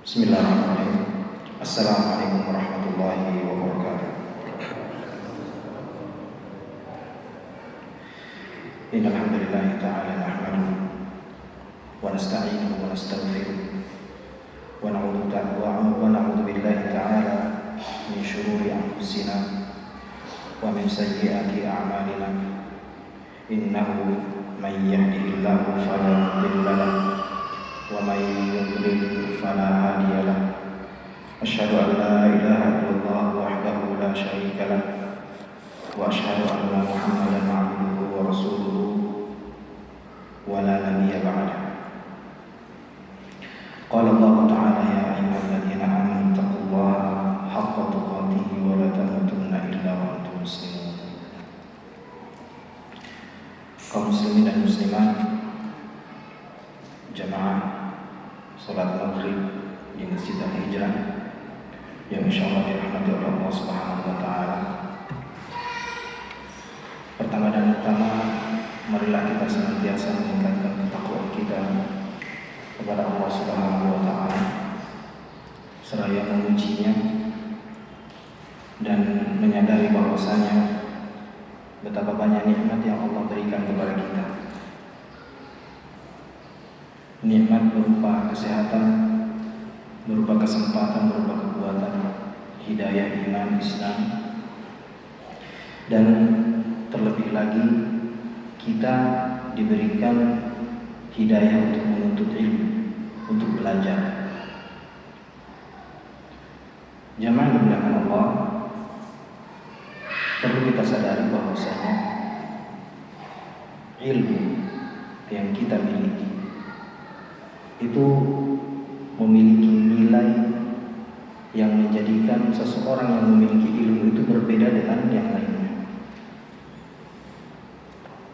Bismillahirrahmanirrahim. Assalamualaikum warahmatullahi wabarakatuh. Innal hamdalillah ta'ala nahmaduhu wa nasta'inuhu wa nastaghfiruh wa na'udzu billahi ta'ala min shururi anfusina wa min sayyiati a'malina. Innahu may yahdihillahu fala mudilla lahu wa may yudlil fala hadiya lahu. Asyhadu an la ilaha illallah wahdahu la syarika lah wa asyhadu anna Muhammadan abduhu wa rasuluhu wa la nabiyya ba'dah. Qala Allah ta'ala ya ayyuhalladzina amanu taqullaha haqqa tuqatih wa la tamutunna illa wa antum muslimun. Kaum muslimin dan muslimat, jamaah salat maghrib di Masjid Al-Hijrah yang insyaallah dirahmati oleh Allah Subhanahu wa taala. Pertama dan utama, marilah kita senantiasa meningkatkan ketakwaan kita kepada Allah Subhanahu wa taala seraya memujinya dan menyadari bahwasanya betapa banyak nikmat yang Allah berikan kepada kita. Nikmat berupa kesehatan, berupa kesempatan, berupa kekuatan, hidayah iman Islam, dan terlebih lagi kita diberikan hidayah untuk menuntut ilmu, untuk belajar. Jamaah yang dimuliakan Allah, perlu kita sadari bahwasanya ilmu yang kita miliki itu memiliki nilai yang menjadikan seseorang yang memiliki ilmu itu berbeda dengan yang lainnya.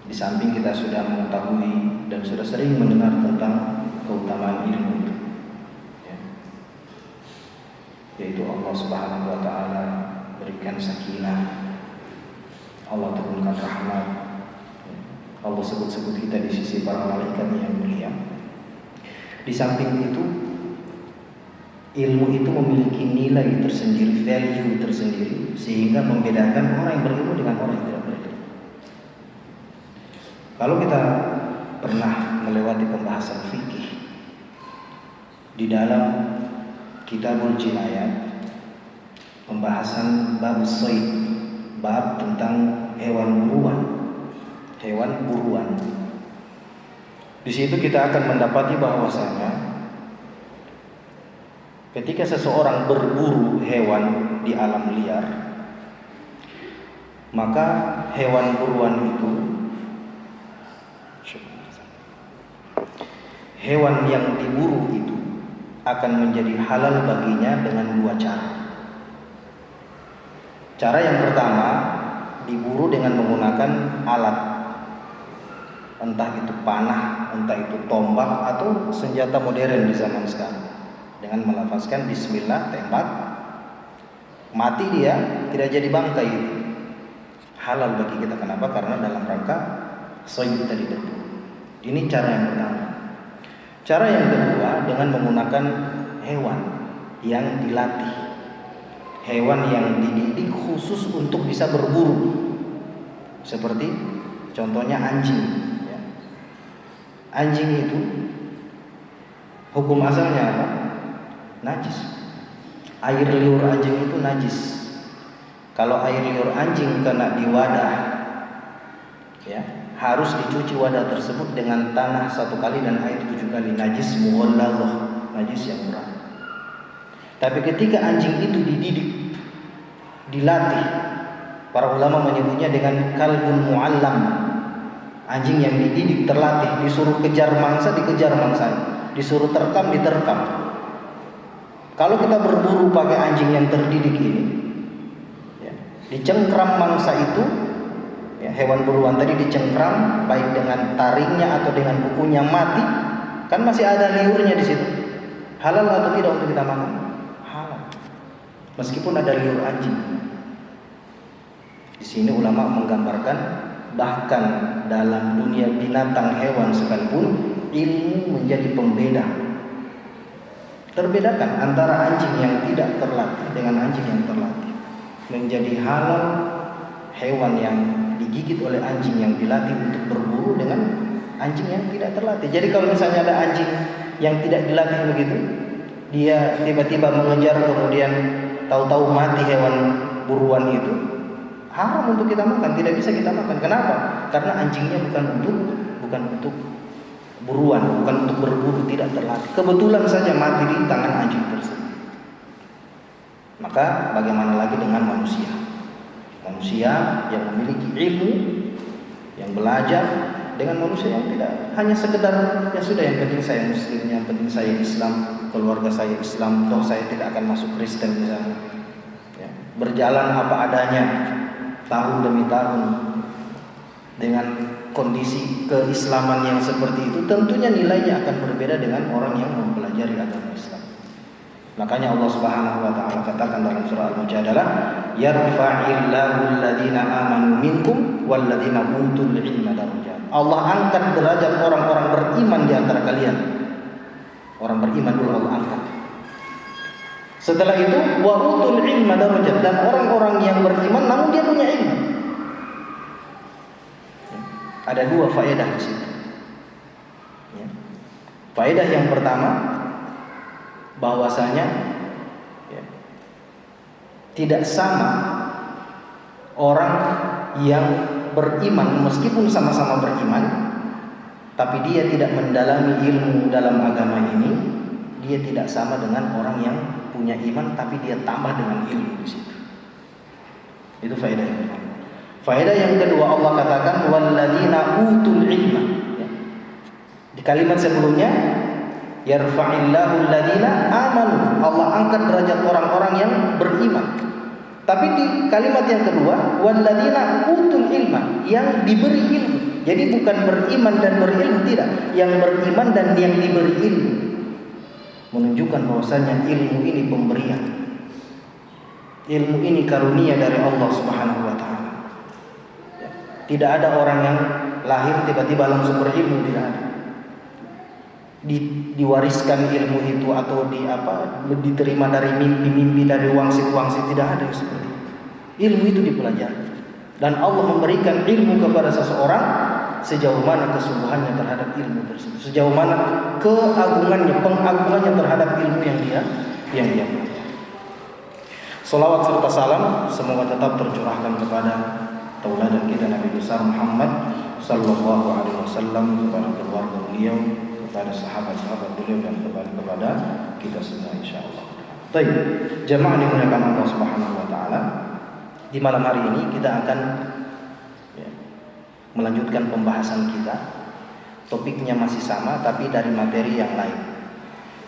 Di samping kita sudah mengetahui dan sudah sering mendengar tentang keutamaan ilmu itu, ya, yaitu Allah Subhanahu wa taala berikan sakinah, Allah turunkan rahmat, Allah sebut-sebut kita di sisi para malaikat yang mulia. Di samping itu, ilmu itu memiliki nilai tersendiri, value tersendiri, sehingga membedakan orang yang berilmu dengan orang yang tidak berilmu. Kalau kita pernah melewati pembahasan fikih di dalam Kitabul Jinayat, pembahasan bab sayd, bab tentang hewan buruan. Di situ kita akan mendapati bahwasanya ketika seseorang berburu hewan di alam liar, maka hewan buruan itu, hewan yang diburu itu akan menjadi halal baginya dengan dua cara. Cara yang pertama, diburu dengan menggunakan alat, entah itu panah, entah itu tombak, atau senjata modern di zaman sekarang. Dengan melafazkan bismillah, tembak, mati dia, tidak jadi bangkai. Halal bagi kita. Kenapa? Karena dalam rangka shayd tadi berburu. Ini cara yang pertama. Cara yang kedua, dengan menggunakan hewan yang dilatih, hewan yang dididik khusus untuk bisa berburu. Seperti contohnya anjing. Anjing itu hukum asalnya apa? Najis. Air liur anjing itu najis. Kalau air liur anjing kena di wadah, ya, harus dicuci wadah tersebut dengan tanah 1 kali dan air 7 kali. Najis mughallazah, najis yang berat. Tapi ketika anjing itu dididik, dilatih, para ulama menyebutnya dengan kalbun muallam. Anjing yang dididik, terlatih, disuruh kejar mangsa, dikejar mangsa, disuruh terkam, diterkam. Kalau kita berburu pakai anjing yang terdidik ini, ya, dicengkram mangsa itu, ya, hewan buruan tadi dicengkram, baik dengan taringnya atau dengan bukunya, mati, kan masih ada liurnya di situ. Halal atau tidak untuk kita makan? Halal. Meskipun ada liur anjing. Di sini ulama menggambarkan bahkan dalam dunia binatang hewan sekalipun, ilmu menjadi pembeda. Terbedakan antara anjing yang tidak terlatih dengan anjing yang terlatih. Menjadi halal hewan yang digigit oleh anjing yang dilatih untuk berburu dengan anjing yang tidak terlatih. Jadi kalau misalnya ada anjing yang tidak dilatih begitu, dia tiba-tiba mengejar kemudian tahu-tahu mati hewan buruan itu, haram untuk kita makan, tidak bisa kita makan. Kenapa? Karena anjingnya bukan untuk buruan, bukan untuk berburu, tidak terlatih. Kebetulan saja mati di tangan anjing tersebut. Maka bagaimana lagi dengan manusia? Manusia yang memiliki ilmu, yang belajar, dengan manusia yang tidak, hanya sekedar ya sudah, yang penting saya muslim, yang penting saya Islam, keluarga saya Islam, toh saya tidak akan masuk Kristen misalnya. Ya, berjalan apa adanya tahun demi tahun dengan kondisi keislaman yang seperti itu, tentunya nilainya akan berbeda dengan orang yang mempelajari agama Islam. Makanya Allah Subhanahu wa taala katakan dalam surah Al-Mujadalah, yarfa'illahu alladhina amanu minkum walladhina utul ilma darajat. Allah angkat derajat orang-orang beriman di antara kalian. Orang beriman dulu Allah angkat. Setelah itu wa utul ilma darajat, dan orang-orang yang beriman namun dia punya ilmu. Ada dua faedah di situ. Ya. Faedah yang pertama, bahwasanya ya, tidak sama orang yang beriman meskipun sama-sama beriman, tapi dia tidak mendalami ilmu dalam agama ini, dia tidak sama dengan orang yang punya iman tapi dia tambah dengan ilmu di situ. Itu faedah yang pertama. Faedah yang kedua, Allah katakan walladzina utul ilma. Ya. Di kalimat sebelumnya yarfa'illahu alladzina amanu. Allah angkat derajat orang-orang yang beriman. Tapi di kalimat yang kedua walladzina utul ilma, yang diberi ilmu. Jadi bukan beriman dan berilmu, tidak. Yang beriman dan yang diberi ilmu. Menunjukkan bahwasanya ilmu ini pemberian. Ilmu ini karunia dari Allah Subhanahu wa taala. Tidak ada orang yang lahir tiba-tiba langsung berilmu, tidak ada. Diwariskan ilmu itu atau diterima dari mimpi-mimpi, dari wangsit-wangsit, tidak ada yang seperti itu. Ilmu itu dipelajari. Dan Allah memberikan ilmu kepada seseorang sejauh mana kesungguhannya terhadap ilmu tersebut, sejauh mana keagungannya, pengagungannya terhadap ilmu yang dia pelajari. Salawat serta salam semoga tetap tercurahkan kepada tauladan kita Nabi besar Muhammad sallallahu alaihi wasallam, kepada keluarga beliau, kepada sahabat-sahabat beliau, dan kepada kita semua insyaallah. Baik, jemaah dimuliakan Allah Subhanahu wa taala. Di malam hari ini kita akan melanjutkan pembahasan kita. Topiknya masih sama tapi dari materi yang lain.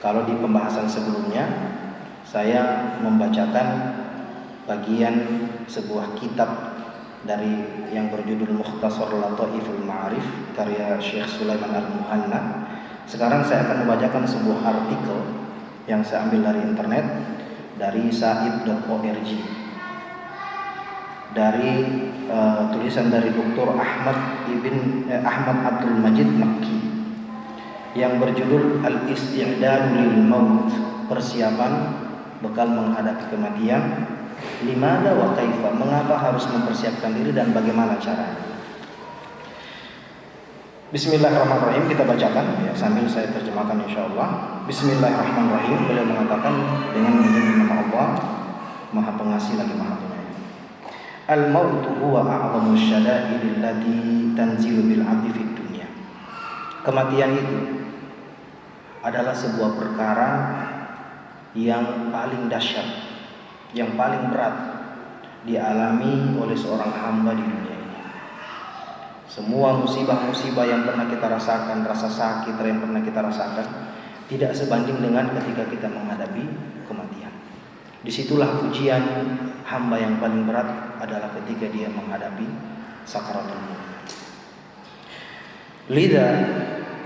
Kalau di pembahasan sebelumnya saya membacakan bagian sebuah kitab dari yang berjudul Mukhtasar Lataiful Ma'arif karya Syekh Sulaiman Al-Muhanna. Sekarang saya akan membacakan sebuah artikel yang saya ambil dari internet, dari said.org, dari tulisan dari Dr. Ahmad Abdul Majid Makki, yang berjudul Al-Isti'dadu lil Maut, persiapan bekal menghadapi kematian. Limada wa kaifa, mengapa harus mempersiapkan diri dan bagaimana caranya. Bismillahirrahmanirrahim, kita bacakan ya, sambil saya terjemahkan insyaallah. Bismillahirrahmanirrahim. Beliau mengatakan dengan menyebut nama Allah, Maha Pengasih lagi Maha Penyayang. Al-mautu huwa a'zamu syada'idil lati tanzilu bil 'abdi fid dunya. Kematian itu adalah sebuah perkara yang paling dahsyat, yang paling berat dialami oleh seorang hamba di dunia ini. Semua musibah-musibah yang pernah kita rasakan, rasa sakit yang pernah kita rasakan, tidak sebanding dengan ketika kita menghadapi kematian. Disitulah ujian hamba yang paling berat adalah ketika dia menghadapi sakaratul maut. Lidha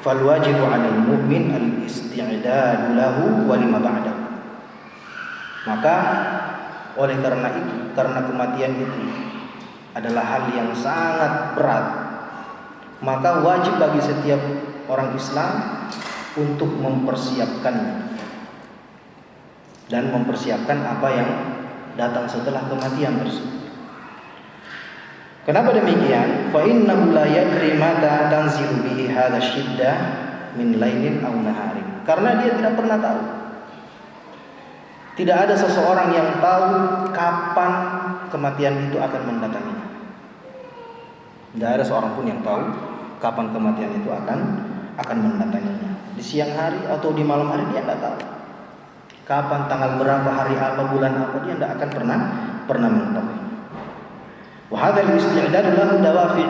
fal wajibu 'alal mu'min al-isti'dadu lahu wa lima ba'dahu. Maka oleh karena itu, karena kematian itu adalah hal yang sangat berat, maka wajib bagi setiap orang Islam untuk mempersiapkannya. dan mempersiapkan apa yang datang setelah kematian tersebut. Kenapa demikian? Fa innahu la yadri mata tanzilu bihi hadha syiddah min lailin aw naharin. Karena dia tidak pernah tahu. Tidak ada seseorang yang tahu kapan kematian itu akan mendatanginya. Tidak ada seorang pun yang tahu kapan kematian itu akan mendatanginya. Di siang hari atau di malam hari dia tidak tahu. Kapan, tanggal berapa, hari apa, bulan apa, dia tidak akan pernah mengetahui. Wa hadzal isti'dad lahu dawafi',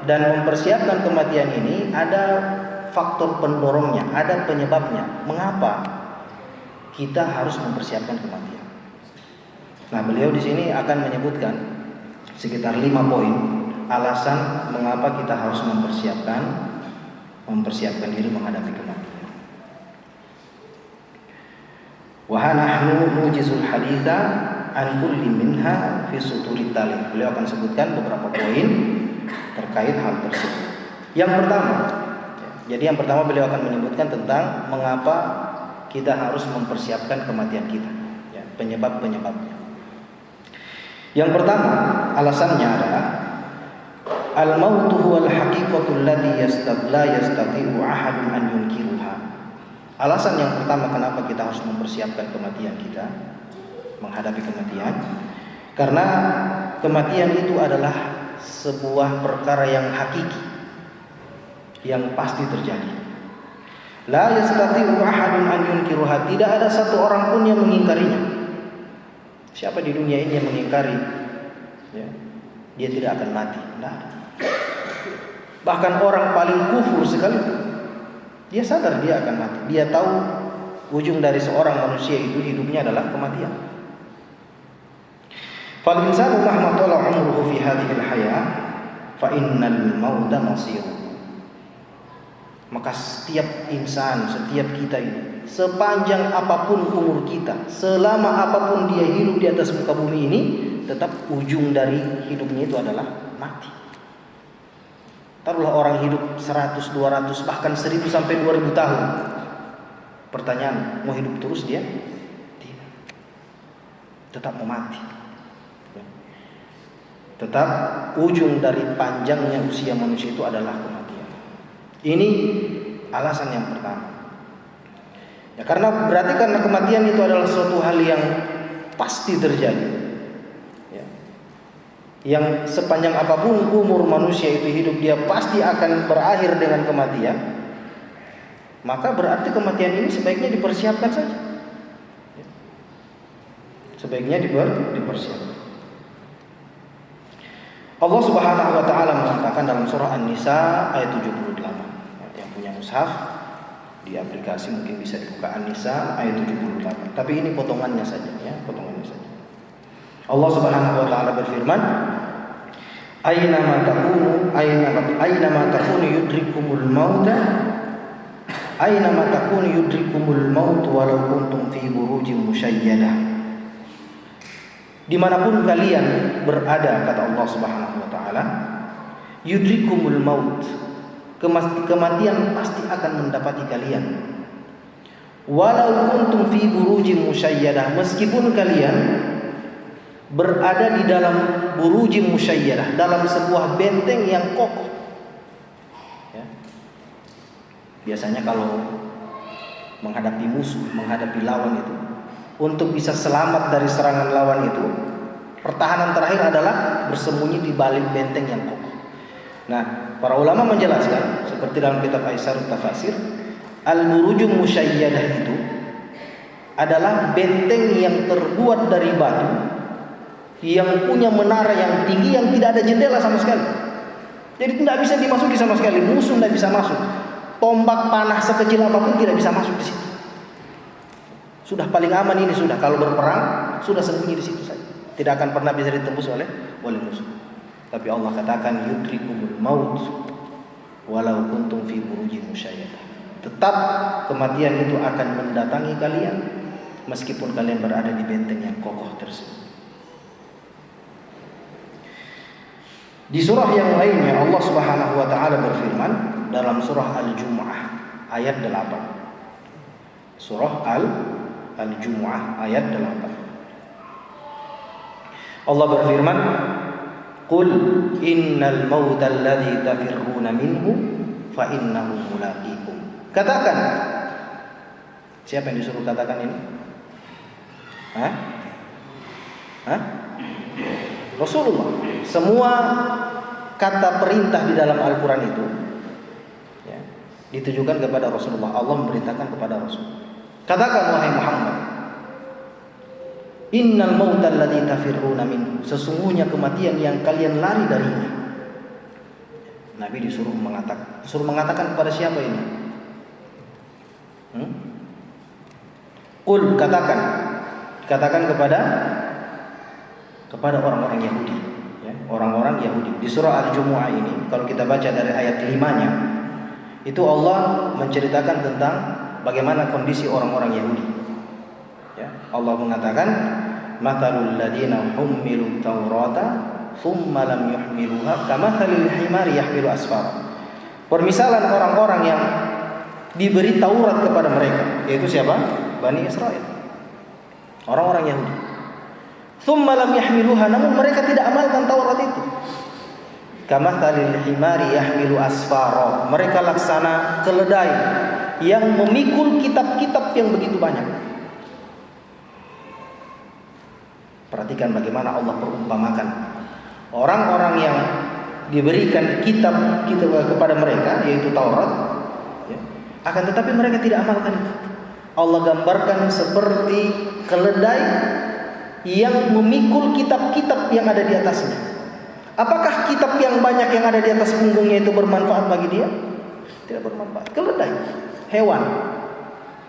dan mempersiapkan kematian ini ada faktor pendorongnya, ada penyebabnya. Mengapa kita harus mempersiapkan kematian? Nah, beliau di sini akan menyebutkan sekitar 5 poin alasan mengapa kita harus mempersiapkan diri menghadapi kematian. Wa nahnu nujizul haditha an kulli minha fi suturit tali. Beliau akan sebutkan beberapa poin terkait hal tersebut. Yang pertama beliau akan menyebutkan tentang mengapa kita harus mempersiapkan kematian kita, ya, penyebab-penyebabnya. Yang pertama, alasannya adalah al-mautu huwal haqiqatul lati la yastati'u ahadun an yunkiruha. Alasan yang pertama kenapa kita harus mempersiapkan kematian kita, menghadapi kematian, karena kematian itu adalah sebuah perkara yang hakiki, yang pasti terjadi. La yastati'u ahadun an yunkiruha. Tidak ada satu orang pun yang mengingkarinya. Siapa di dunia ini yang mengingkari, ya, dia tidak akan mati? Tidak ada. Bahkan orang paling kufur sekalipun, dia sadar dia akan mati. Dia tahu ujung dari seorang manusia itu hidupnya adalah kematian. Fal insanu mahma tala umruhu fi hadhihi al-hayah fa innal mauta masir. Maka setiap insan, setiap kita ini, sepanjang apapun umur kita, selama apapun dia hidup di atas muka bumi ini, tetap ujung dari hidupnya itu adalah mati. Taruhlah orang hidup 100, 200, bahkan 1000 sampai 2000 tahun. Pertanyaan, mau hidup terus dia? Tidak. Tetap mau mati. Tetap ujung dari panjangnya usia manusia itu adalah kematian. Ini alasan yang pertama. Ya, karena kematian itu adalah suatu hal yang pasti terjadi. Ya. Yang sepanjang apapun umur manusia itu hidup, dia pasti akan berakhir dengan kematian. Maka berarti kematian ini sebaiknya dipersiapkan saja. Ya. Sebaiknya dipersiapkan. Allah Subhanahu wa taala mengatakan dalam surah An-Nisa ayat 78. Yang punya mushaf di aplikasi mungkin bisa dibuka An-Nisa ayat 78. Tapi ini potongannya saja, ya, potongannya saja. Allah Subhanahu wa taala berfirman, "Aynama takunu yudrikumul mauta maut walau kuntum fi burujin musyayyadah." Dimanapun kalian berada, kata Allah Subhanahu wa taala, yudrikumul maut, kematian pasti akan mendapati kalian. Walau kuntum fi burujin musyayyadah, meskipun kalian berada di dalam burujin musyayyadah, dalam sebuah benteng yang kokoh. Ya. Biasanya kalau menghadapi musuh, menghadapi lawan itu, untuk bisa selamat dari serangan lawan itu, pertahanan terakhir adalah bersembunyi di balik benteng yang kokoh. Nah, para ulama menjelaskan seperti dalam kitab Aisarut Tafasir, al-burujum musyayyadah itu adalah benteng yang terbuat dari batu, yang punya menara yang tinggi, yang tidak ada jendela sama sekali. Jadi tidak bisa dimasuki sama sekali, musuh tidak bisa masuk. Tombak panah sekecil apapun tidak bisa masuk di situ. Sudah paling aman ini sudah, kalau berperang sudah sembunyi di situ saja. Tidak akan pernah bisa ditembus oleh musuh. Tapi Allah katakan yudrikumul maut walau kuntum fi burujin musyayyadah. Tetap kematian itu akan mendatangi kalian meskipun kalian berada di benteng yang kokoh tersebut. Di surah yang lainnya Allah Subhanahu wa taala berfirman dalam surah Al-Jumu'ah ayat 8. Surah Al-Jumu'ah ayat 8. Allah berfirman, "Qul innal mauta alladzi tafirruna minhu fa innahu mulaqikum." Katakan. Siapa yang disuruh katakan ini? Hah? Rasulullah. Semua kata perintah di dalam Al-Quran itu ya, ditujukan kepada Rasulullah. Allah memerintahkan kepada Rasul. Katakan wahai Muhammad, innal mauta alladzi tafirruna minhu, sesungguhnya kematian yang kalian lari darinya. Nabi disuruh mengatakan kepada siapa ini? Qul, katakan kepada orang-orang Yahudi, ya, orang-orang Yahudi. Di surah Al-Jumu'ah ini, kalau kita baca dari ayat 5-nya, itu Allah menceritakan tentang bagaimana kondisi orang-orang Yahudi. Ya, Allah mengatakan, "Mathalul ladina hummilut Taurata thumma lam yuhmiluha kamathalil himari yahmilu asfara." Permisalan orang-orang yang diberi Taurat kepada mereka, yaitu siapa? Bani Israel, orang-orang Yahudi. Thumma lam yahmiluha, namun mereka tidak amalkan Taurat itu. Kamathalil himari yahmilu asfara, mereka laksana keledai yang memikul kitab-kitab yang begitu banyak. Perhatikan bagaimana Allah perumpamakan orang-orang yang diberikan kitab kepada mereka, yaitu Taurat, ya, akan tetapi mereka tidak amalkan itu. Allah gambarkan seperti keledai yang memikul kitab-kitab yang ada di atasnya. Apakah kitab yang banyak yang ada di atas punggungnya itu bermanfaat bagi dia? Tidak bermanfaat. Keledai, hewan.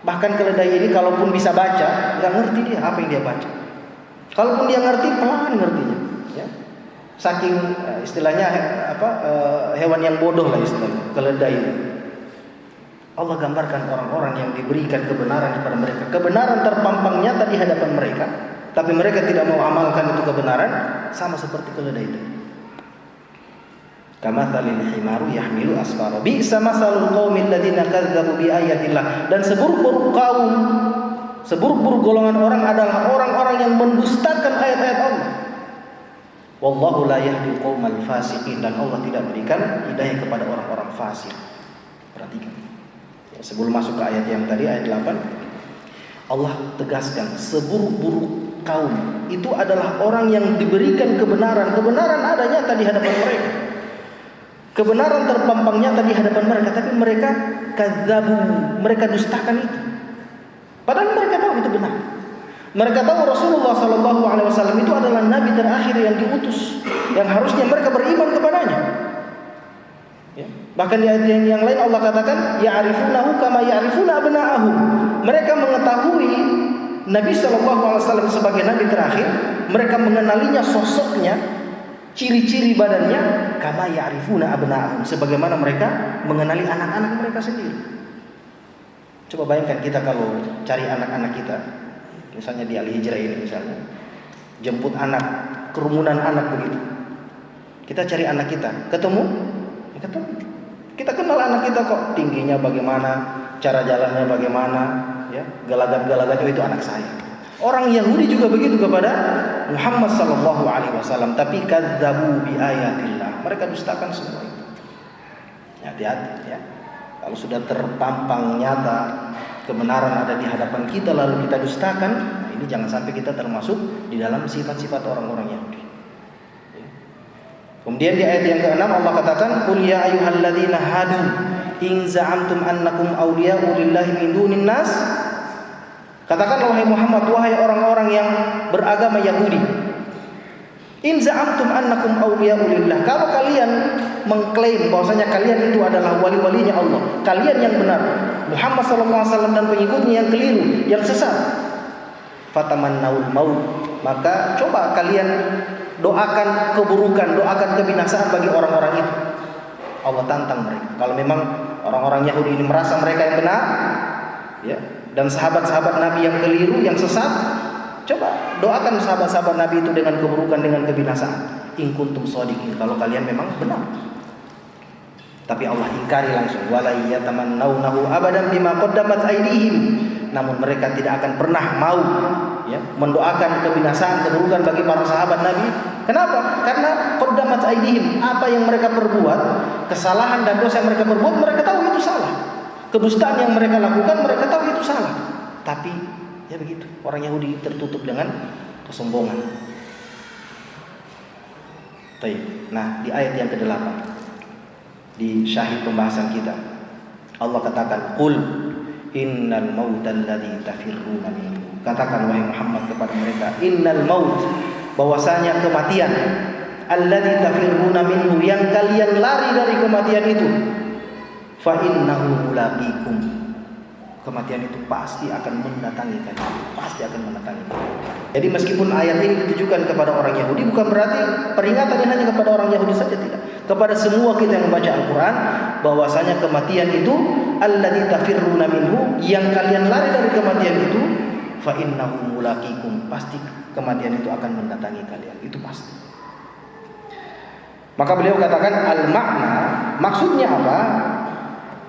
Bahkan keledai ini kalaupun bisa baca, nggak ngerti dia apa yang dia baca. Kalaupun dia ngerti, pelan ngertinya. Ya. Saking istilahnya hewan yang bodoh lah istilahnya, keledai ini. Allah gambarkan orang-orang yang diberikan kebenaran kepada mereka. Kebenaran terpampang nyata di hadapan mereka, tapi mereka tidak mau amalkan itu kebenaran, sama seperti keledai itu. Kamathalil himaru yahmilu asfara. Bi'sa masalul qaumil ladzina kadzdzabu bi ayatillah. Dan seburuk-buruk kaum, seburuk-buruk golongan orang adalah orang-orang yang mendustakan ayat-ayat Allah. Wallahu la yahdil qaumal fasiqin, dan Allah tidak berikan hidayah kepada orang-orang fasik. Perhatikan. Ya, sebelum masuk ke ayat yang tadi, ayat 8, Allah tegaskan seburuk-buruk kaum itu adalah orang yang diberikan kebenaran. Kebenaran ada nyata di hadapan mereka. Kebenaran terpampang nyata di hadapan mereka, tapi mereka kadzabu, mereka dustakan itu. Padahal mereka tahu itu benar. Mereka tahu Rasulullah SAW itu adalah nabi terakhir yang diutus, yang harusnya mereka beriman kepadanya. Ya. Bahkan di ayat yang lain Allah katakan, ya'rifunahu kama ya'rifuna abna'ahum. Mereka mengetahui Nabi SAW sebagai nabi terakhir, mereka mengenalinya, sosoknya, ciri-ciri badannya, kama ya'rifuna abna'ahum, sebagaimana mereka mengenali anak-anak mereka sendiri. Coba bayangkan kita kalau cari anak-anak kita, misalnya di Al-Hijrah ini misalnya, jemput anak, kerumunan anak begitu. Kita cari anak kita, ketemu? Kita kenal anak kita kok, tingginya bagaimana, cara jalannya bagaimana, ya, gelagat-gelagatnya, itu anak saya. Orang Yahudi juga begitu kepada Muhammad SAW, tapi kadzabu bi ayatillah, mereka dustakan semua itu. Hati-hati ya. Kalau sudah terpampang nyata kebenaran ada di hadapan kita lalu kita dustakan, ini jangan sampai kita termasuk di dalam sifat-sifat orang-orang Yahudi. Kemudian di ayat yang ke-6 Allah katakan, "Qul ya ayyuhalladzina hadu in za'amtum annakum awliya'u lillahi min dunin nas." Katakanlah wahai Muhammad, wahai orang-orang yang beragama Yahudi, in za'amtum annakum awliya'u lillah, kalau kalian mengklaim bahwasanya kalian itu adalah wali-walinya Allah, kalian yang benar, Muhammad SAW dan pengikutnya yang keliru, yang sesat, fatamannaul maut, maka coba kalian doakan keburukan, doakan kebinasaan bagi orang-orang itu. Allah tantang mereka. Kalau memang orang-orang Yahudi ini merasa mereka yang benar, ya, dan sahabat-sahabat Nabi yang keliru, yang sesat, coba doakan sahabat-sahabat Nabi itu dengan keburukan, dengan kebinasaan. In kuntum shadiqin, kalau kalian memang benar. Tapi Allah ingkari langsung, wala yatamannawnahu abadan bima qaddamat aydihim, namun mereka tidak akan pernah mau mendoakan kebinasaan, keburukan bagi para sahabat Nabi. Kenapa? Karena qaddamat aydihim, apa yang mereka perbuat, kesalahan dan dosa yang mereka perbuat, mereka tahu itu salah. Kedustaan yang mereka lakukan, mereka tahu itu salah. Tapi ya begitu, orang Yahudi tertutup dengan kesombongan. Baik. Nah, di ayat yang ke-8 di syahid pembahasan kita, Allah katakan, "Qul innal mautal ladzi tafirruna minhu." Katakan wahai Muhammad kepada mereka, innal maut, bahwasanya kematian, alladzi tafirruna minhu, yang kalian lari dari kematian itu, fa innahu mulaqikum, kematian itu pasti akan mendatangi kalian, pasti akan mendatangi kalian. Jadi meskipun ayat ini ditujukan kepada orang Yahudi, bukan berarti peringatannya hanya kepada orang Yahudi saja, tidak. Kepada semua kita yang membaca Al-Quran, bahwasanya kematian itu alladzi tafirruna minhu, yang kalian lari dari kematian itu, fa innahu mulaqikum, pasti kematian itu akan mendatangi kalian, itu pasti. Maka beliau katakan al-makna, maksudnya apa?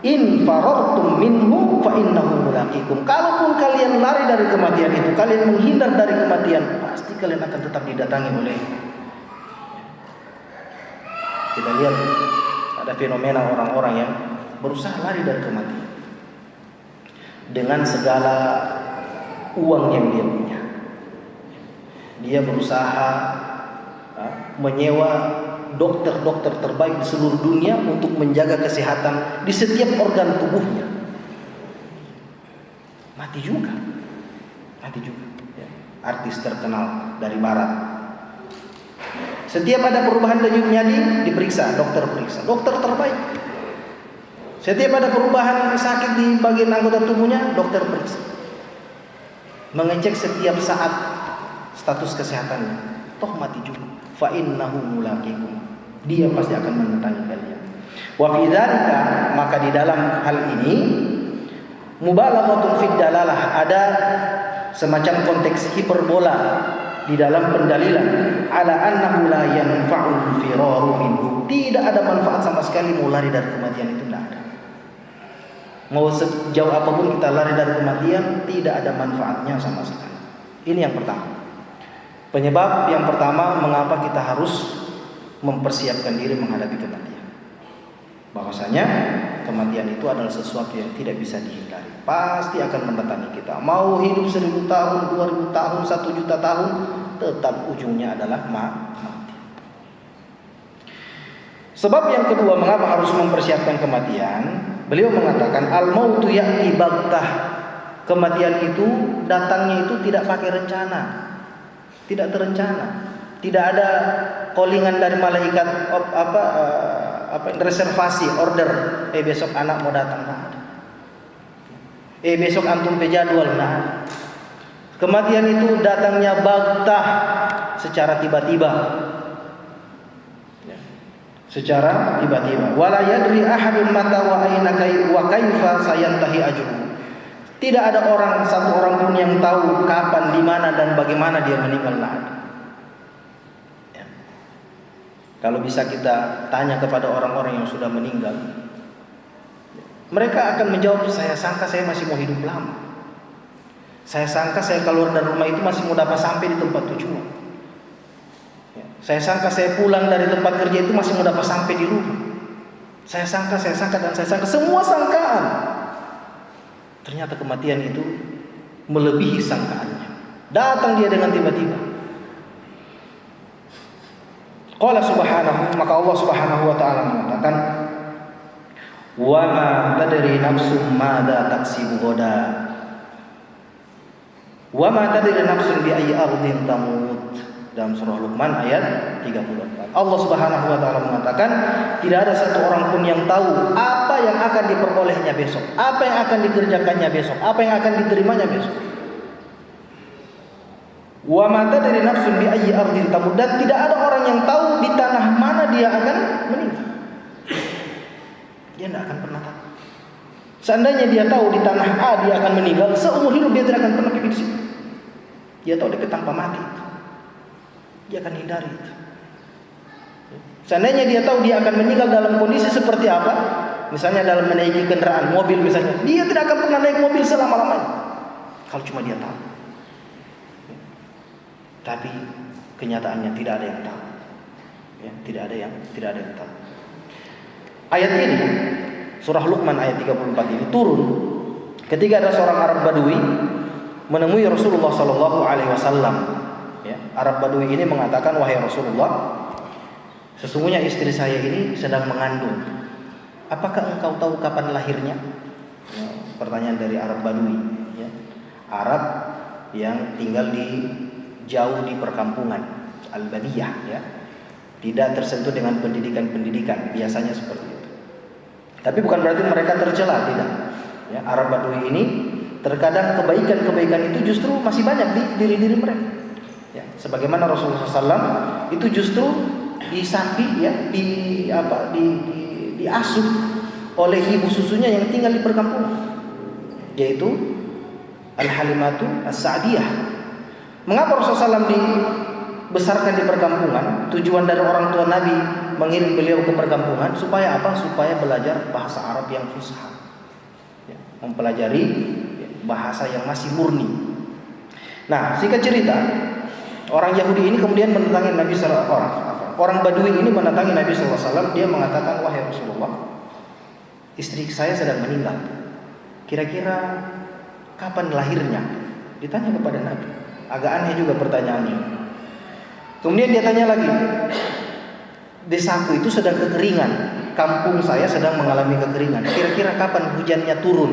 In farartum minhu fa innahu mulaqikum. Kalaupun kalian lari dari kematian itu, kalian menghindar dari kematian, pasti kalian akan tetap didatangi oleh. Kita lihat ada fenomena orang-orang yang berusaha lari dari kematian dengan segala uang yang dia punya. Dia berusaha menyewa dokter-dokter terbaik di seluruh dunia untuk menjaga kesehatan di setiap organ tubuhnya. Mati juga. Ya. Artis terkenal dari barat, setiap ada perubahan denyut nadi diperiksa, dokter periksa, dokter terbaik. Setiap ada perubahan sakit di bagian anggota tubuhnya, dokter periksa, mengecek setiap saat status kesehatannya. Toh mati juga. Fa innahu mulaqikum, dia pasti akan mendatangi kalian. Wa fi dzalika, maka di dalam hal ini mubalaghatun fid dalalah, ada semacam konteks hiperbola di dalam pendalilan ala annahu la yanfa'ul firaru minhu, tidak ada manfaat sama sekali mau lari dari kematian itu, tidak ada. Mau sejauh apapun kita lari dari kematian, tidak ada manfaatnya sama sekali. Ini yang pertama. Penyebab yang pertama mengapa kita harus mempersiapkan diri menghadapi kematian. Bahwasanya kematian itu adalah sesuatu yang tidak bisa dihindari, pasti akan mendatangi kita. Mau hidup 1000 tahun, 2000 tahun, 1 juta tahun, tetap ujungnya adalah mati. Sebab yang kedua mengapa harus mempersiapkan kematian, beliau mengatakan al-mautu ya'ti baghtah, kematian itu datangnya itu tidak pakai rencana, tidak terencana, tidak ada callingan dari malaikat reservasi, order, besok anak mau datang, nah ada. Besok antum pe jadwal, nah. Kematian itu datangnya baghtah, secara tiba-tiba. Ya. Secara tiba-tiba. Wala yadri ahadun mata wa aina wa kaifa sayantahi ajruhu. Tidak ada satu orang pun yang tahu kapan, di mana dan bagaimana dia meninggal, nah ada. Kalau bisa kita tanya kepada orang-orang yang sudah meninggal, mereka akan menjawab, saya sangka saya masih mau hidup lama. Saya sangka saya keluar dari rumah itu masih mau dapat sampai di tempat tujuan. Saya sangka saya pulang dari tempat kerja itu masih mau dapat sampai di rumah. Saya sangka dan saya sangka, semua sangkaan. Ternyata kematian itu melebihi sangkaannya. Datang dia dengan tiba-tiba. Qala subhanahu, maka Allah subhanahu wa ta'ala mengatakan, wa ma tadri nafsum madza taksibu ghadan, wa ma tadri nafsun bi ayyi ardin tamut, dalam surah Luqman ayat 34. Allah subhanahu wa ta'ala mengatakan, tidak ada satu orang pun yang tahu apa yang akan diperolehnya besok, apa yang akan dikerjakannya besok, apa yang akan diterimanya besok. Wa ma tadri nafsun bi ayyi ardin tamut, dan tidak ada orang yang tahu di tanah mana dia akan meninggal. Dia tidak akan pernah tahu. Seandainya dia tahu di tanah A dia akan meninggal, seumur hidup dia tidak akan pernah pergi di situ. Dia tahu dekat tanpa mati, dia akan hindari itu. Seandainya dia tahu dia akan meninggal dalam kondisi seperti apa, misalnya dalam menaiki kendaraan, mobil misalnya, dia tidak akan pernah naik mobil selama-lamanya. Kalau cuma dia tahu. Tapi kenyataannya tidak ada yang tahu. Ya, tidak ada yang tahu. Ayat ini, surah Luqman ayat 34 ini turun ketika ada seorang Arab Badui menemui Rasulullah sallallahu alaihi wasallam. Ya, Arab Badui ini mengatakan, "Wahai Rasulullah, sesungguhnya istri saya ini sedang mengandung. Apakah engkau tahu kapan lahirnya?" Ya, pertanyaan dari Arab Badui, ya. Arab yang tinggal jauh di perkampungan, al-badiyah, ya. Tidak tersentuh dengan pendidikan, biasanya seperti itu. Tapi bukan berarti mereka tercela, tidak. Ya, Arab Badui ini terkadang kebaikan-kebaikan itu justru masih banyak di diri-diri mereka. Ya, sebagaimana Rasulullah SAW itu justru disapi, ya, diasuh oleh ibu susunya yang tinggal di perkampungan, yaitu Al-Halimatu As-Sa'diyah. Mengapa Rasulullah SAW dibesarkan di perkampungan? Tujuan dari orang tua Nabi mengirim beliau ke perkampungan supaya apa? Supaya belajar bahasa Arab yang fusha, ya, mempelajari bahasa yang masih murni. Nah, singkat cerita, orang Yahudi ini kemudian mendatangi Nabi orang Badui ini mendatangi Nabi SAW. Dia mengatakan, "Wahai Rasulullah, istri saya sedang meninggal. Kira-kira kapan lahirnya?" Ditanya kepada Nabi. Agak aneh juga pertanyaannya. Kemudian dia tanya lagi, "Desaku itu sedang kekeringan. Kampung saya sedang mengalami kekeringan. Kira-kira kapan hujannya turun?"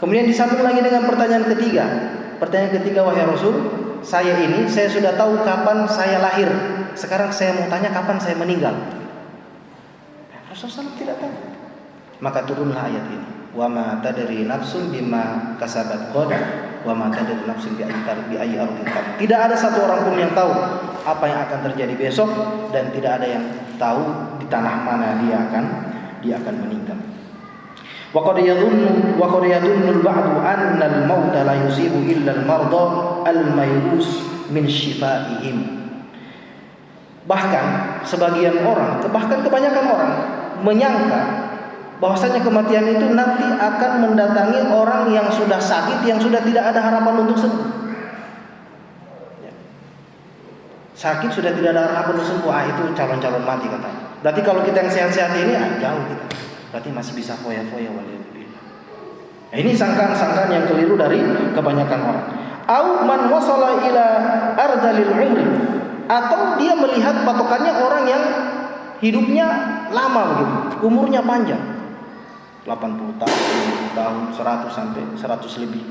Kemudian disambung lagi dengan pertanyaan ketiga. Pertanyaan ketiga, "Wahai Rasul, saya sudah tahu kapan saya lahir. Sekarang saya mau tanya kapan saya meninggal." Rasulullah SAW tidak tahu. Maka turunlah ayat ini. "Wa ma tadri nafsun bima kasabat qad wa ma tadri nafsun bi ayyi ardin." Tidak ada satu orang pun yang tahu apa yang akan terjadi besok, dan tidak ada yang tahu di tanah mana dia akan meninggal. Wa qad yadhunnu al-ba'du anna al-mauta la yusibu illa al-marda al-mayrus min shifaa'ihim. Bahkan sebagian orang, bahkan kebanyakan orang menyangka bahwasanya kematian itu nanti akan mendatangi orang yang sudah sakit, yang sudah tidak ada harapan untuk sembuh. Sakit sudah tidak ada harapan untuk sembuh, itu calon-calon mati katanya. Berarti kalau kita yang sehat-sehat ini jauh kita. Berarti masih bisa foya-foya waliyadzubillah. Nah, ini sangkaan-sangkaan yang keliru dari kebanyakan orang. Au man wasala ila ardalil umri, atau dia melihat patokannya orang yang hidupnya lama begitu, umurnya panjang. 80 tahun, 90 tahun, 100 sampai 100 lebih.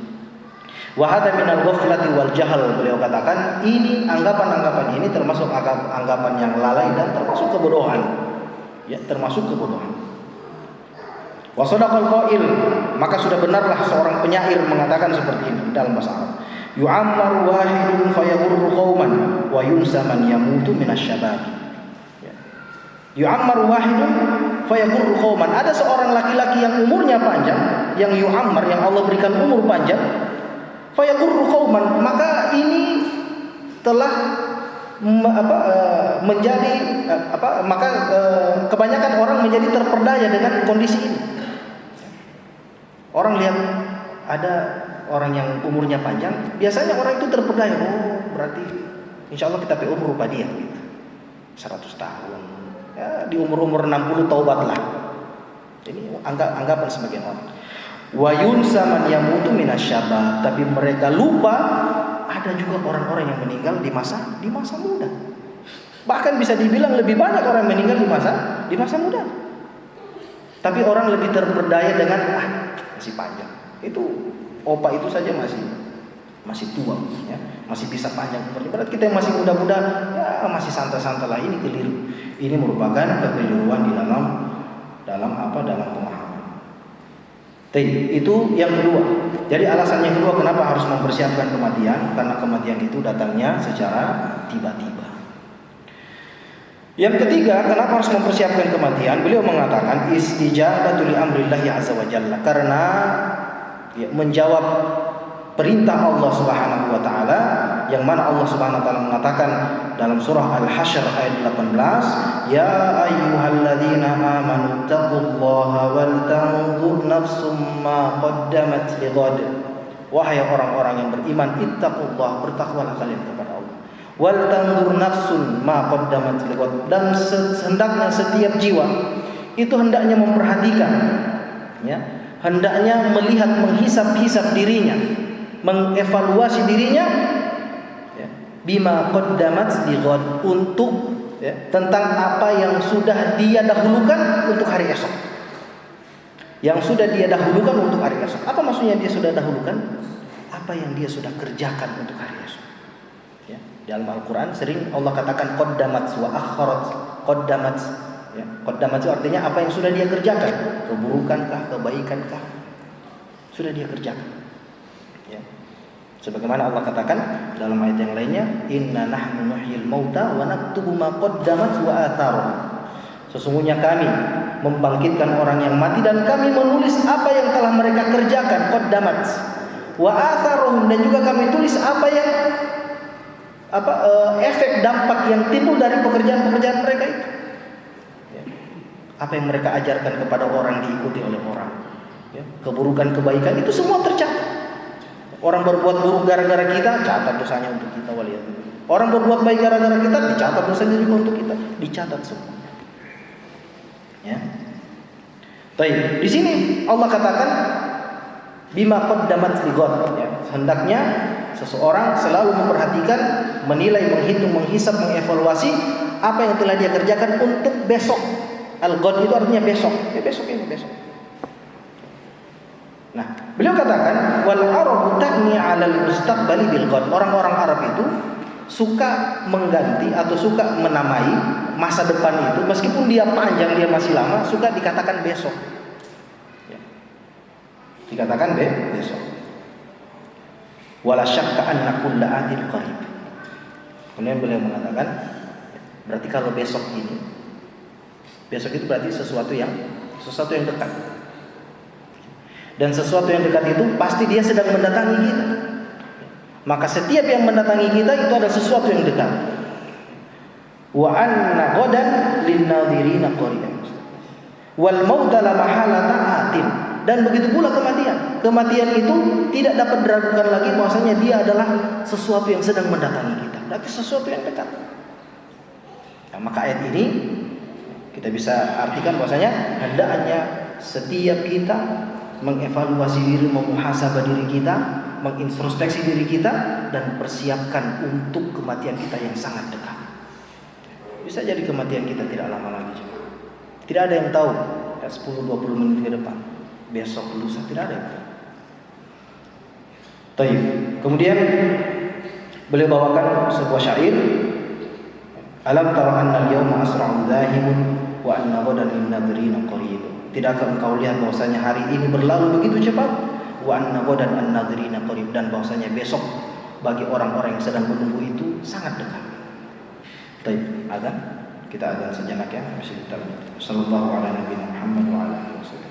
Wa hada minal ghaflati wal jahal, beliau katakan ini anggapan-anggapan ini termasuk anggapan yang lalai dan termasuk kebodohan. Ya, termasuk kebodohan. Wa sadaqal qail, maka sudah benarlah seorang penyair mengatakan seperti ini dalam bahasa Arab. Yu'ammar wahidun fayamurru qauman wa yunsa man yamutu minasyabab. Yu'ammar wahidun fayamurru qauman. Ada seorang laki-laki yang umurnya panjang, yang yu'ammar, yang Allah berikan umur panjang. Fayamurru qauman, maka ini telah kebanyakan orang menjadi terperdaya dengan kondisi ini. Orang lihat ada orang yang umurnya panjang, biasanya orang itu terperdaya. Oh, berarti insya Allah kita umur rupa dia gitu. 100 tahun. Ya, di umur 60 taubatlah. Ini anggapan sebagian orang. Wa yunsa man yamutu minasyabab, tapi mereka lupa ada juga orang-orang yang meninggal di masa muda. Bahkan bisa dibilang lebih banyak orang yang meninggal di masa muda. Tapi orang lebih terperdaya dengan masih panjang. Itu opa itu saja masih tua, ya, masih bisa panjang. Berarti kita yang masih muda-muda, ya masih santai-santai lah. Ini keliru. Ini merupakan kekeliruan di dalam pemahaman. Itu yang kedua. Jadi alasan yang kedua kenapa harus mempersiapkan kematian, karena kematian itu datangnya secara tiba-tiba. Yang ketiga, kenapa harus mempersiapkan kematian? Beliau mengatakan istijabatu li amrillahi azza wa jalla, karena menjawab perintah Allah Subhanahu wa taala, yang mana Allah Subhanahu wa taala mengatakan dalam surah Al-Hasyr ayat 18, ya ayyuhalladzina amanu taqullaha wal tanzur nafsum ma qaddamat lighad Wahai orang-orang yang beriman, ittaqullah, bertakwalah kalian kepada Allah. Wal tanzur nafsun ma qaddamat lighad, dan hendaknya setiap jiwa itu hendaknya memperhatikan, ya, hendaknya melihat, menghisap-hisap dirinya, mengevaluasi dirinya, ya, bima qaddamat lighad, untuk, ya, tentang apa yang sudah dia dahulukan untuk hari esok. Yang sudah dia dahulukan untuk hari esok. Apa maksudnya dia sudah dahulukan? Apa yang dia sudah kerjakan untuk hari esok. Ya, dalam Al-Quran sering Allah katakan qaddamat wa akharat. Qaddamat, ya, qaddamat itu artinya apa yang sudah dia kerjakan, keburukankah, kebaikankah, sudah dia kerjakan. Ya. Sebagaimana Allah katakan dalam ayat yang lainnya, inna nahnu nuhyil mauta wa naktubu ma qaddamat wa atharuhum. Sesungguhnya kami membangkitkan orang yang mati dan kami menulis apa yang telah mereka kerjakan, qaddamat wa atharuhum, dan juga kami tulis apa yang efek dampak yang timbul dari pekerjaan-pekerjaan mereka itu. Ya. Apa yang mereka ajarkan kepada orang diikuti oleh orang. Ya. Keburukan, kebaikan itu semua tercatat. Orang berbuat buruk gara-gara kita, catat dosanya untuk kita, waliyadzubillah. Orang berbuat baik gara-gara kita, dicatat dosanya juga untuk kita, dicatat semua. Ya. Baik, di sini Allah katakan bima qaddamat lighad, ya. Hendaknya seseorang selalu memperhatikan, menilai, menghitung, menghisap, mengevaluasi apa yang telah dia kerjakan untuk besok. Al-ghad itu artinya besok. Ya, besok ini besok. Nah, beliau katakan wal arabu ta'ni 'alal mustaqbali bil ghad. Orang-orang Arab itu suka mengganti atau suka menamai masa depan itu, meskipun dia panjang, dia masih lama, suka dikatakan besok. Ya. Dikatakan besok. Wala syakka anna kulla atin qarib. Kemudian beliau mengatakan, berarti kalau besok ini, besok itu berarti sesuatu yang dekat. Dan sesuatu yang dekat itu pasti dia sedang mendatangi kita. Maka setiap yang mendatangi kita itu adalah sesuatu yang dekat. Wa anna ghadan lin-nadhirina qarib. Wal mauta la mahalata atin. Dan begitu pula kematian. Kematian itu tidak dapat diragukan lagi bahwasanya dia adalah sesuatu yang sedang mendatangi kita. Berarti sesuatu yang dekat. Nah, maka ayat ini kita bisa artikan bahwasanya hendaknya setiap kita mengevaluasi diri, memuhasabah diri kita, mengintrospeksi diri kita, dan persiapkan untuk kematian kita yang sangat dekat. Bisa jadi kematian kita tidak lama lagi juga. Tidak ada yang tahu, ya, 10-20 menit ke depan, besok, lusa, tidak ada yang tahu. Taib. Kemudian beliau bawakan sebuah syair, alam tara anna al-yawma asra'u dhahibun wa anna ghadan lin-nadhirina qarib. Tidakkah engkau lihat bahwasanya hari ini berlalu begitu cepat, wa anna ghadan an-nadhirina qarib, dan bahwasanya besok bagi orang-orang yang sedang menunggu itu sangat dekat. Baik, azan. Kita azan sejenak ya, masih kita lanjut. Sallallahu ala nabiyina Muhammad wa ala alihi wasallam.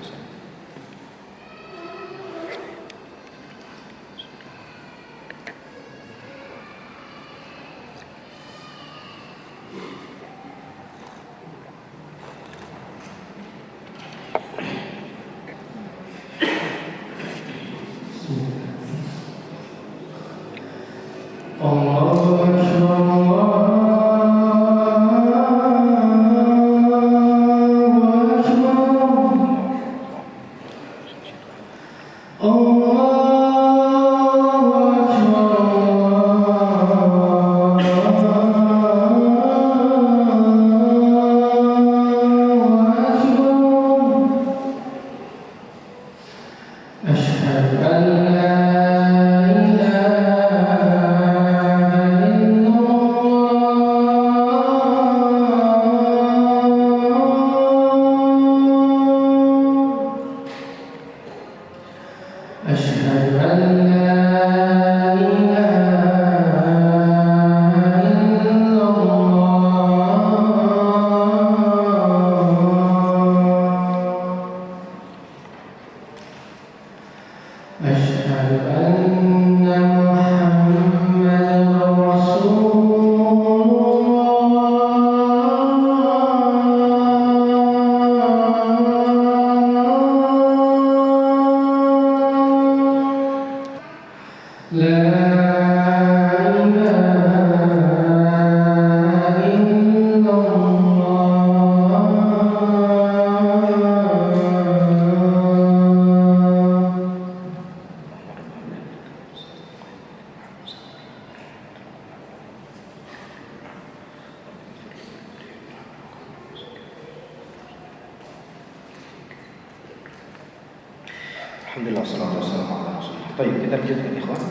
Alhamdulillah, wassalatu wassalamu ala Rasulillah. Baik, kita lanjutkan ikhwan.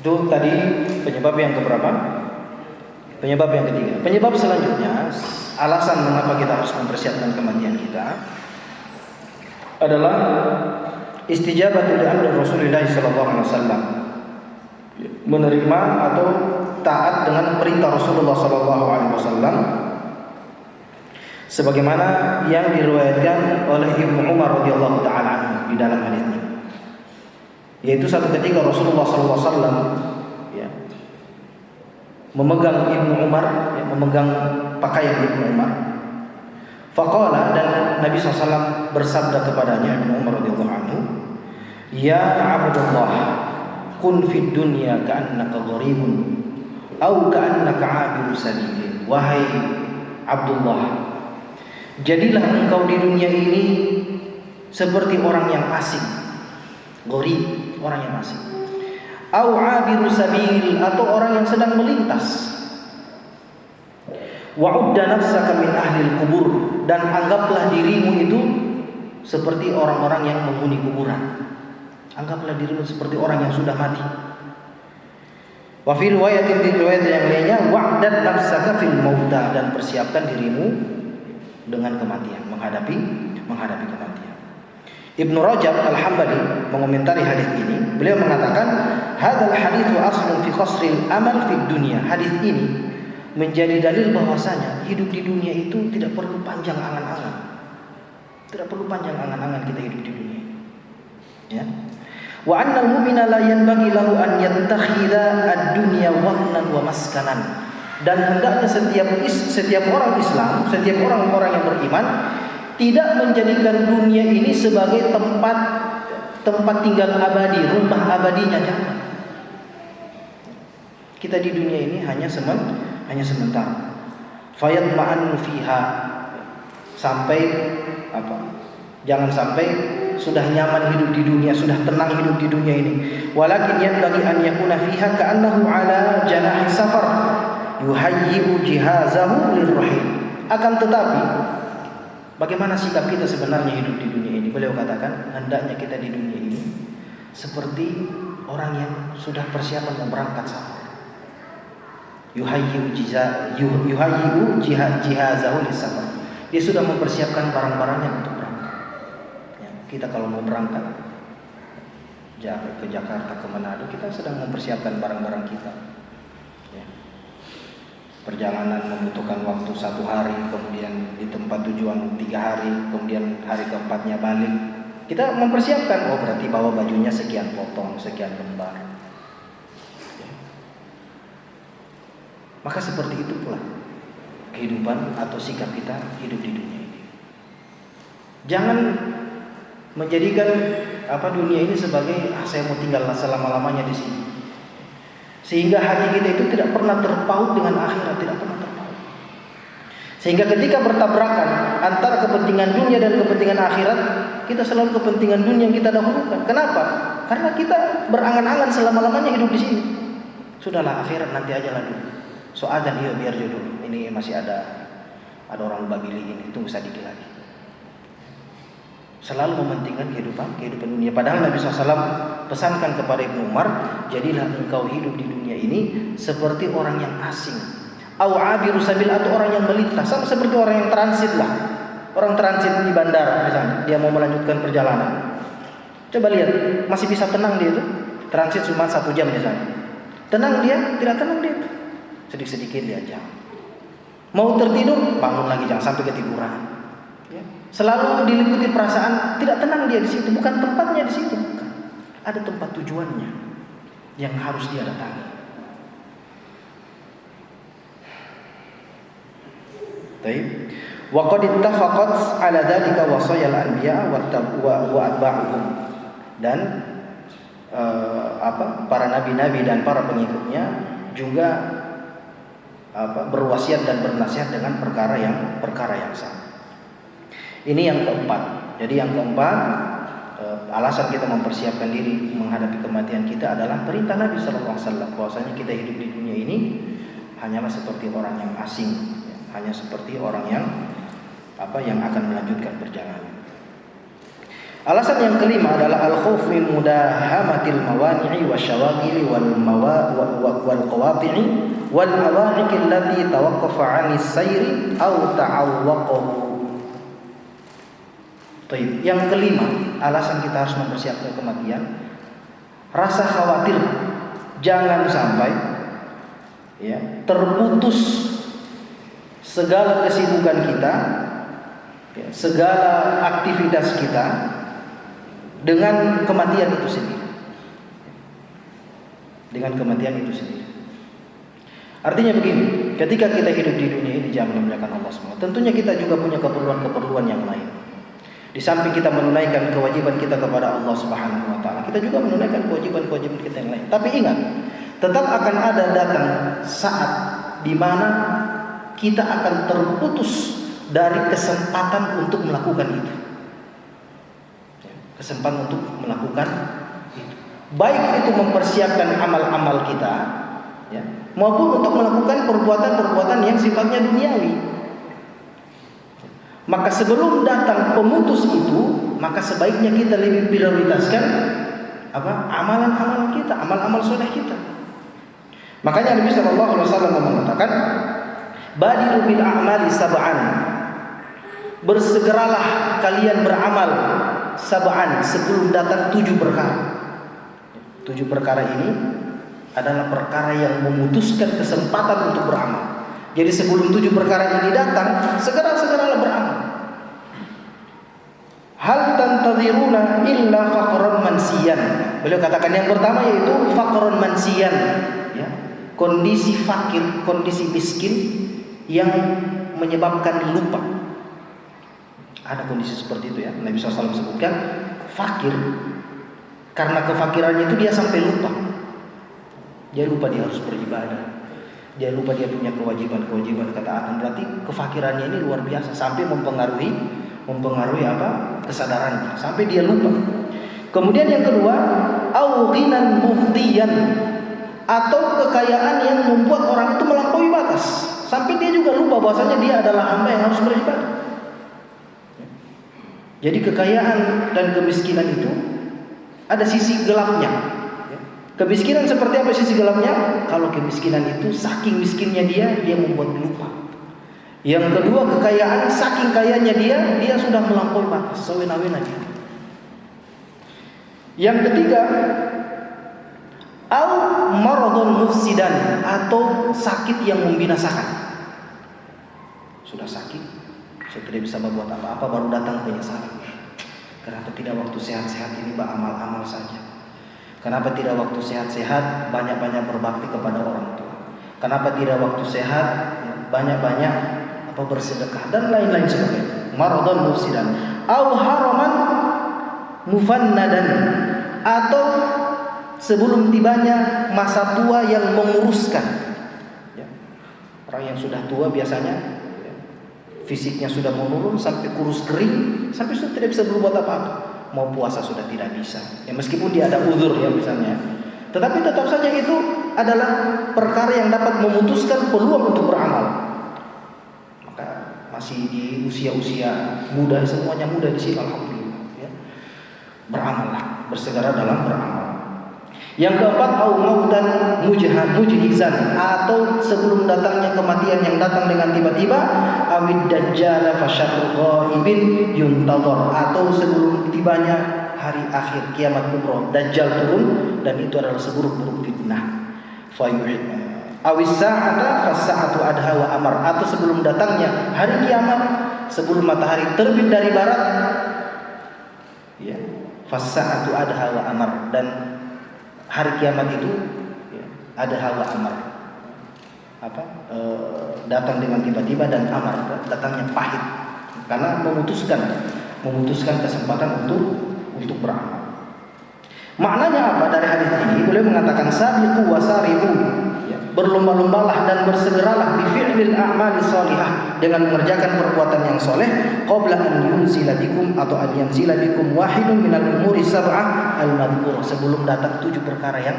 Itu tadi penyebab yang keberapa? Penyebab yang ketiga. Penyebab selanjutnya, alasan mengapa kita harus mempersiapkan kematian kita adalah istijabatu li amri Rasulullah sallallahu alaihi wasallam. Menerima atau taat dengan perintah Rasulullah sallallahu alaihi wasallam sebagaimana yang diriwayatkan oleh Ibnu Umar radhiyallahu taala anhu di dalam hadisnya. Yaitu satu ketika Rasulullah sallallahu alaihi wasallam memegang Ibnu Umar, memegang pakaian Ibnu Umar. Faqala, dan Nabi SAW bersabda kepadanya, Ibnu Umar radhiyallahu anhu, "Ya Abdullah, kun fid dunya ka'annaka gharibun au ka'annaka 'abiru sabilin." Wahai Abdullah, jadilah engkau di dunia ini seperti orang yang asing. Gharib, orang yang asing. Au 'abiru sabil, atau orang yang sedang melintas. Wa'udda nafsaka min ahlil kubur, dan anggaplah dirimu itu seperti orang-orang yang menghuni kuburan. Anggaplah dirimu seperti orang yang sudah mati. Wa fi riwayatin, di riwayat yang lainnya, wa'dad nafsaka fil mauta, dan persiapkan dirimu dengan kematian, menghadapi kematian. Ibnu Rajab Al-Hambali mengomentari hadis ini, beliau mengatakan, hadzal haditsu aslun fi qasril amal fid dunya. Hadis ini menjadi dalil bahwasanya hidup di dunia itu tidak perlu panjang angan-angan. Tidak perlu panjang angan-angan kita hidup di dunia. Ya. Wa annal mu'mina la yanbaghi lahu an yattakhidha ad-dunya watnan wa maskanan. Dan hendaknya setiap orang Islam, setiap orang-orang yang beriman tidak menjadikan dunia ini sebagai tempat tinggal abadi, rumah abadinya, jangan. Kita di dunia ini hanya sementara. Fayatma'annu fiha, sampai jangan sampai sudah nyaman hidup di dunia, sudah tenang hidup di dunia ini. Walakin yanbaghi an yakuna fiha ka'annahu ala janahi safar yuhayyi'u jihazahu lirrahil. Akan tetapi, bagaimana sikap kita sebenarnya hidup di dunia ini? Beliau katakan, hendaknya kita di dunia ini seperti orang yang sudah persiapan mau berangkat safar. Yuhayyi'u jihazahu lis-safar. Dia sudah mempersiapkan barang-barangnya untuk berangkat. Ya, kita kalau mau berangkat ke Jakarta, ke Manado, kita sedang mempersiapkan barang-barang kita. Ya. Perjalanan membutuhkan waktu 1 hari, kemudian di tempat tujuan 3 hari, kemudian hari keempatnya balik. Kita mempersiapkan, berarti bawa bajunya sekian potong, sekian lembar. Maka seperti itu pula kehidupan atau sikap kita hidup di dunia ini. Jangan menjadikan dunia ini sebagai saya mau tinggal selama-lamanya di sini. Sehingga hati kita itu tidak pernah terpaut dengan akhirat, tidak pernah terpaut. Sehingga ketika bertabrakan antara kepentingan dunia dan kepentingan akhirat, kita selalu kepentingan dunia yang kita dahulukan. Kenapa? Karena kita berangan-angan selama-lamanya hidup di sini. Sudahlah, akhirat nanti aja lah dulu. So adzan biar dulu. Ini masih ada orang Babili ini, tunggu sedikit lagi. Selalu mementingkan kehidupan dunia. Padahal Nabi SAW pesankan kepada Ibnu Umar, jadilah engkau hidup di dunia ini seperti orang yang asing. Au abiru sabil, atau orang yang melintas, sama seperti orang yang transit lah. Orang transit di bandara misalnya, dia mau melanjutkan perjalanan. Coba lihat, masih bisa tenang dia itu. Transit cuma 1 jam misalnya. Tenang dia? Tidak tenang dia itu. Sedikit-sedikit dia jam. Mau tertidur, bangun lagi, jangan sampai ketiduran. Ya. Selalu diliputi perasaan tidak tenang dia di situ, bukan tempatnya di situ, bukan. Ada tempat tujuannya yang harus dia datangi. Baik. Wa qad ittafaqat 'ala dzalika wasayal anbiya wa atba'uhum. Dan para nabi-nabi dan para pengikutnya juga berwasiat dan bernasihat dengan perkara yang sama. Ini yang keempat. Jadi yang keempat, alasan kita mempersiapkan diri menghadapi kematian kita adalah perintah Nabi sallallahu alaihi wasallam bahwasanya kita hidup di dunia ini hanyalah seperti orang yang asing, hanya seperti orang yang akan melanjutkan perjalanan. Alasan yang kelima adalah al-khauf min mudahamatil mawani'i wasyawagili wal qawati'i wal awa'iq allati tawaqqafa 'anis sayri aw ta'awwaqahu. Baik, yang kelima, alasan kita harus mempersiapkan kematian, rasa khawatir jangan sampai terputus segala kesibukan kita, segala aktivitas kita dengan kematian itu sendiri. Dengan kematian itu sendiri. Artinya begini, ketika kita hidup di dunia ini jangan memuliakan Allah SWT, tentunya kita juga punya keperluan-keperluan yang lain. Di samping kita menunaikan kewajiban kita kepada Allah Subhanahu wa taala, kita juga menunaikan kewajiban-kewajiban kita yang lain. Tapi ingat, tetap akan ada datang saat di mana kita akan terputus dari kesempatan untuk melakukan itu. Kesempatan untuk melakukan itu. Baik itu mempersiapkan amal-amal kita, maupun untuk melakukan perbuatan-perbuatan yang sifatnya duniawi. Maka sebelum datang pemutus itu, maka sebaiknya kita lebih prioritaskan amalan-amalan kita, amal-amal soleh kita. Makanya Nabi Shallallahu Alaihi Wasallam mengatakan, "Badiru bil a'mali sab'an." Bersegeralah kalian beramal sab'an sebelum datang 7 perkara. 7 perkara ini adalah perkara yang memutuskan kesempatan untuk beramal. Jadi sebelum 7 perkara ini datang, segeralah beramal. Hal tantaziruna illa faqran mansiyan. Beliau katakan yang pertama yaitu faqran mansiyan, kondisi fakir, kondisi miskin yang menyebabkan lupa. Ada kondisi seperti itu ya. Nabi SAW sebutkan fakir karena kefakirannya itu dia sampai lupa. Dia lupa dia harus beribadah. Dia lupa dia punya kewajiban ketaatan. Berarti kefakirannya ini luar biasa sampai mempengaruhi kesadarannya, sampai dia lupa. Kemudian yang kedua, au ghinan mughdiyan, atau kekayaan yang membuat orang itu melampaui batas sampai dia juga lupa bahwasanya dia adalah hamba yang harus beribadah. Jadi kekayaan dan kemiskinan itu ada sisi gelapnya. Kemiskinan seperti apa sisi gelapnya? Kalau kemiskinan itu saking miskinnya dia membuat lupa. Yang kedua, kekayaan saking kayanya dia sudah melampaui batas, sewena-wena dia. Yang ketiga, au maradun mufsidan, atau sakit yang membinasakan. Sudah sakit, saya tidak bisa berbuat apa-apa, baru datang penyesalan. Kenapa tidak waktu sehat-sehat ini beramal-amal saja? Kenapa tidak waktu sehat-sehat banyak-banyak berbakti kepada orang tua? Kenapa tidak waktu sehat banyak-banyak bersedekah dan lain-lain sebagainya? Maradun mufsidan, au haraman mufannadan, atau sebelum tibanya masa tua yang menguruskan. Orang yang sudah tua biasanya fisiknya sudah menurun sampai kurus kering, sampai sudah tidak bisa berbuat apa-apa. Mau puasa sudah tidak bisa. Ya meskipun dia ada uzur ya misalnya. Tetapi tetap saja itu adalah perkara yang dapat memutuskan peluang untuk beramal. Maka masih di usia-usia muda, semuanya muda di sini alhamdulillah ya. Beramallah, bersegera dalam beramal. Yang keempat, au mautan mujhizan, atau sebelum datangnya kematian yang datang dengan tiba-tiba, awid dajjal fasyarru ghaibin yuntadhar, atau sebelum tibanya hari akhir kiamat kubra, dajjal turun dan itu adalah seburuk-buruk fitnah. Awis sa'ata fas-sa'atu adha wa amar, atau sebelum datangnya hari kiamat, sebelum matahari terbit dari barat, ya, fas-sa'atu adha wa amar, dan hari kiamat itu ada hawa amar, datang dengan tiba-tiba, dan amar datangnya pahit karena memutuskan kesempatan untuk beramal. Maknanya apa dari hadis ini? Beliau mengatakan sabiqu wasari'u, berlomba-lombalah dan bersegeralah bi fi'lil a'mali shalihah, dengan mengerjakan perbuatan yang soleh, qabla an yunzila bikum, atau an yanzila bikum wahidun minal umuri sab'ah al-madhkurah, sebelum datang 7 perkara yang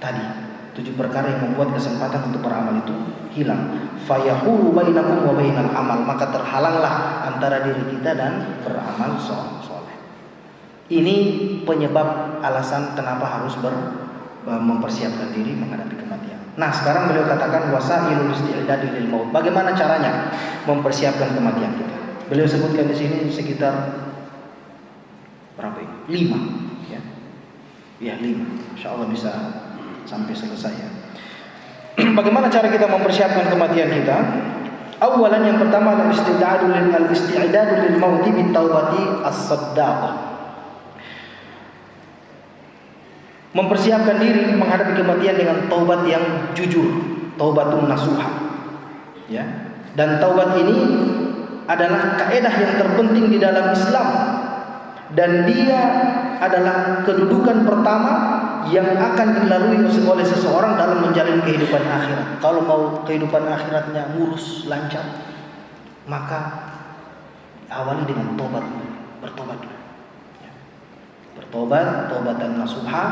tadi, 7 perkara yang membuat kesempatan untuk beramal itu hilang. Fayahulu bainakum wa bainal amal, maka terhalanglah antara diri kita dan beramal soleh. Ini penyebab alasan kenapa harus mempersiapkan diri menghadapi kematian. Nah, sekarang beliau katakan wasailul isti'dadi lil maut. Bagaimana caranya mempersiapkan kematian kita? Beliau sebutkan di sini sekitar berapa ini? 5 ya. Ya, 5. Insyaallah bisa sampai selesai ya. Bagaimana cara kita mempersiapkan kematian kita? Awalan, yang pertama adalah al-isti'dadu lil maut bit taubati as-saddaqah. Mempersiapkan diri menghadapi kematian dengan taubat yang jujur, taubatun nasuha. Ya. Dan taubat ini adalah kaidah yang terpenting di dalam Islam, dan dia adalah kedudukan pertama yang akan dilalui oleh seseorang dalam menjalani kehidupan akhirat. Kalau mau kehidupan akhiratnya mulus, lancar, maka awali dengan tobat, bertobatlah. Ya. Bertobat, taubatan nasuha,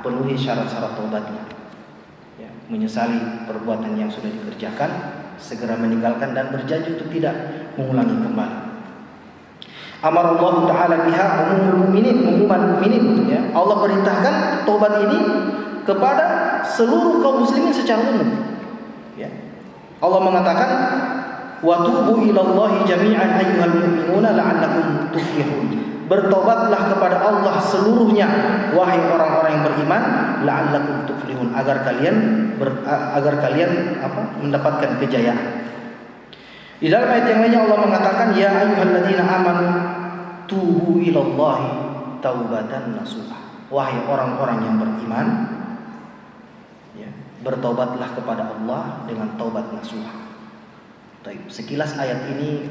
penuhi syarat-syarat taubatnya. Ya, menyesali perbuatan yang sudah dikerjakan, segera meninggalkan dan berjanji untuk tidak mengulangi kembali. Amar Allah Ta'ala biha umuman mu'minin. Ya. Allah perintahkan taubat ini kepada seluruh kaum muslimin secara umum. Ya. Allah mengatakan, wa tubu ilallahi jami'an ayyuhal mu'minuna la'allakum tuflihun. Bertobatlah kepada Allah seluruhnya, wahai orang-orang yang beriman, la'allakum tuflihun, agar kalian mendapatkan kejayaan. Di dalam ayat yang lainnya Allah mengatakan, ya ayyuhalladzina amanu tubu ilallahi taubatan nasuha. Wahai orang-orang yang beriman, ya, bertobatlah kepada Allah dengan taubat nasuha. Baik, sekilas ayat ini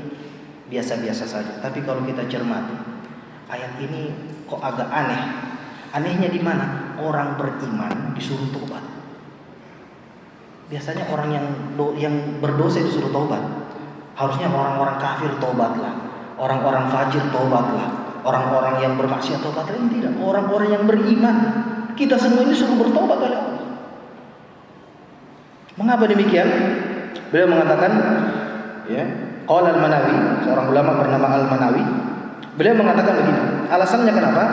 biasa-biasa saja, tapi kalau kita cermati, ayat ini kok agak aneh. Anehnya di mana? Orang beriman disuruh tobat. Biasanya orang yang berdosa disuruh tobat. Harusnya orang-orang kafir tobatlah, orang-orang fajir tobatlah, orang-orang yang bermaksiat tobatlah. Ini tidak, orang-orang yang beriman. Kita semua ini suruh bertobat oleh Allah. Mengapa demikian? Beliau mengatakan, ya, qala al-Manawi, seorang ulama bernama al-Manawi. Beliau mengatakan begini, alasannya kenapa?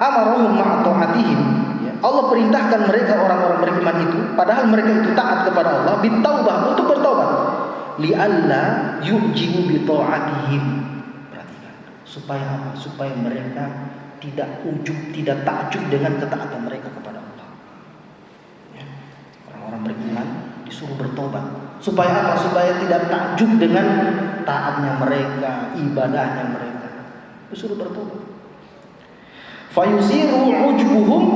Amarahum ma'ata'atihim. Ya, Allah perintahkan mereka orang-orang beriman itu, padahal mereka itu taat kepada Allah, bitaubah, untuk bertobat. Li'alla yu'jibu bita'atihim. Perhatikan, supaya apa? Supaya mereka tidak ujub, tidak takjub dengan ketaatan mereka kepada Allah. Ya, orang-orang beriman disuruh bertobat. Supaya apa? Supaya tidak takjub dengan taatnya mereka, ibadahnya mereka. Disuruh bertobat. Fayusiru hujubuhum.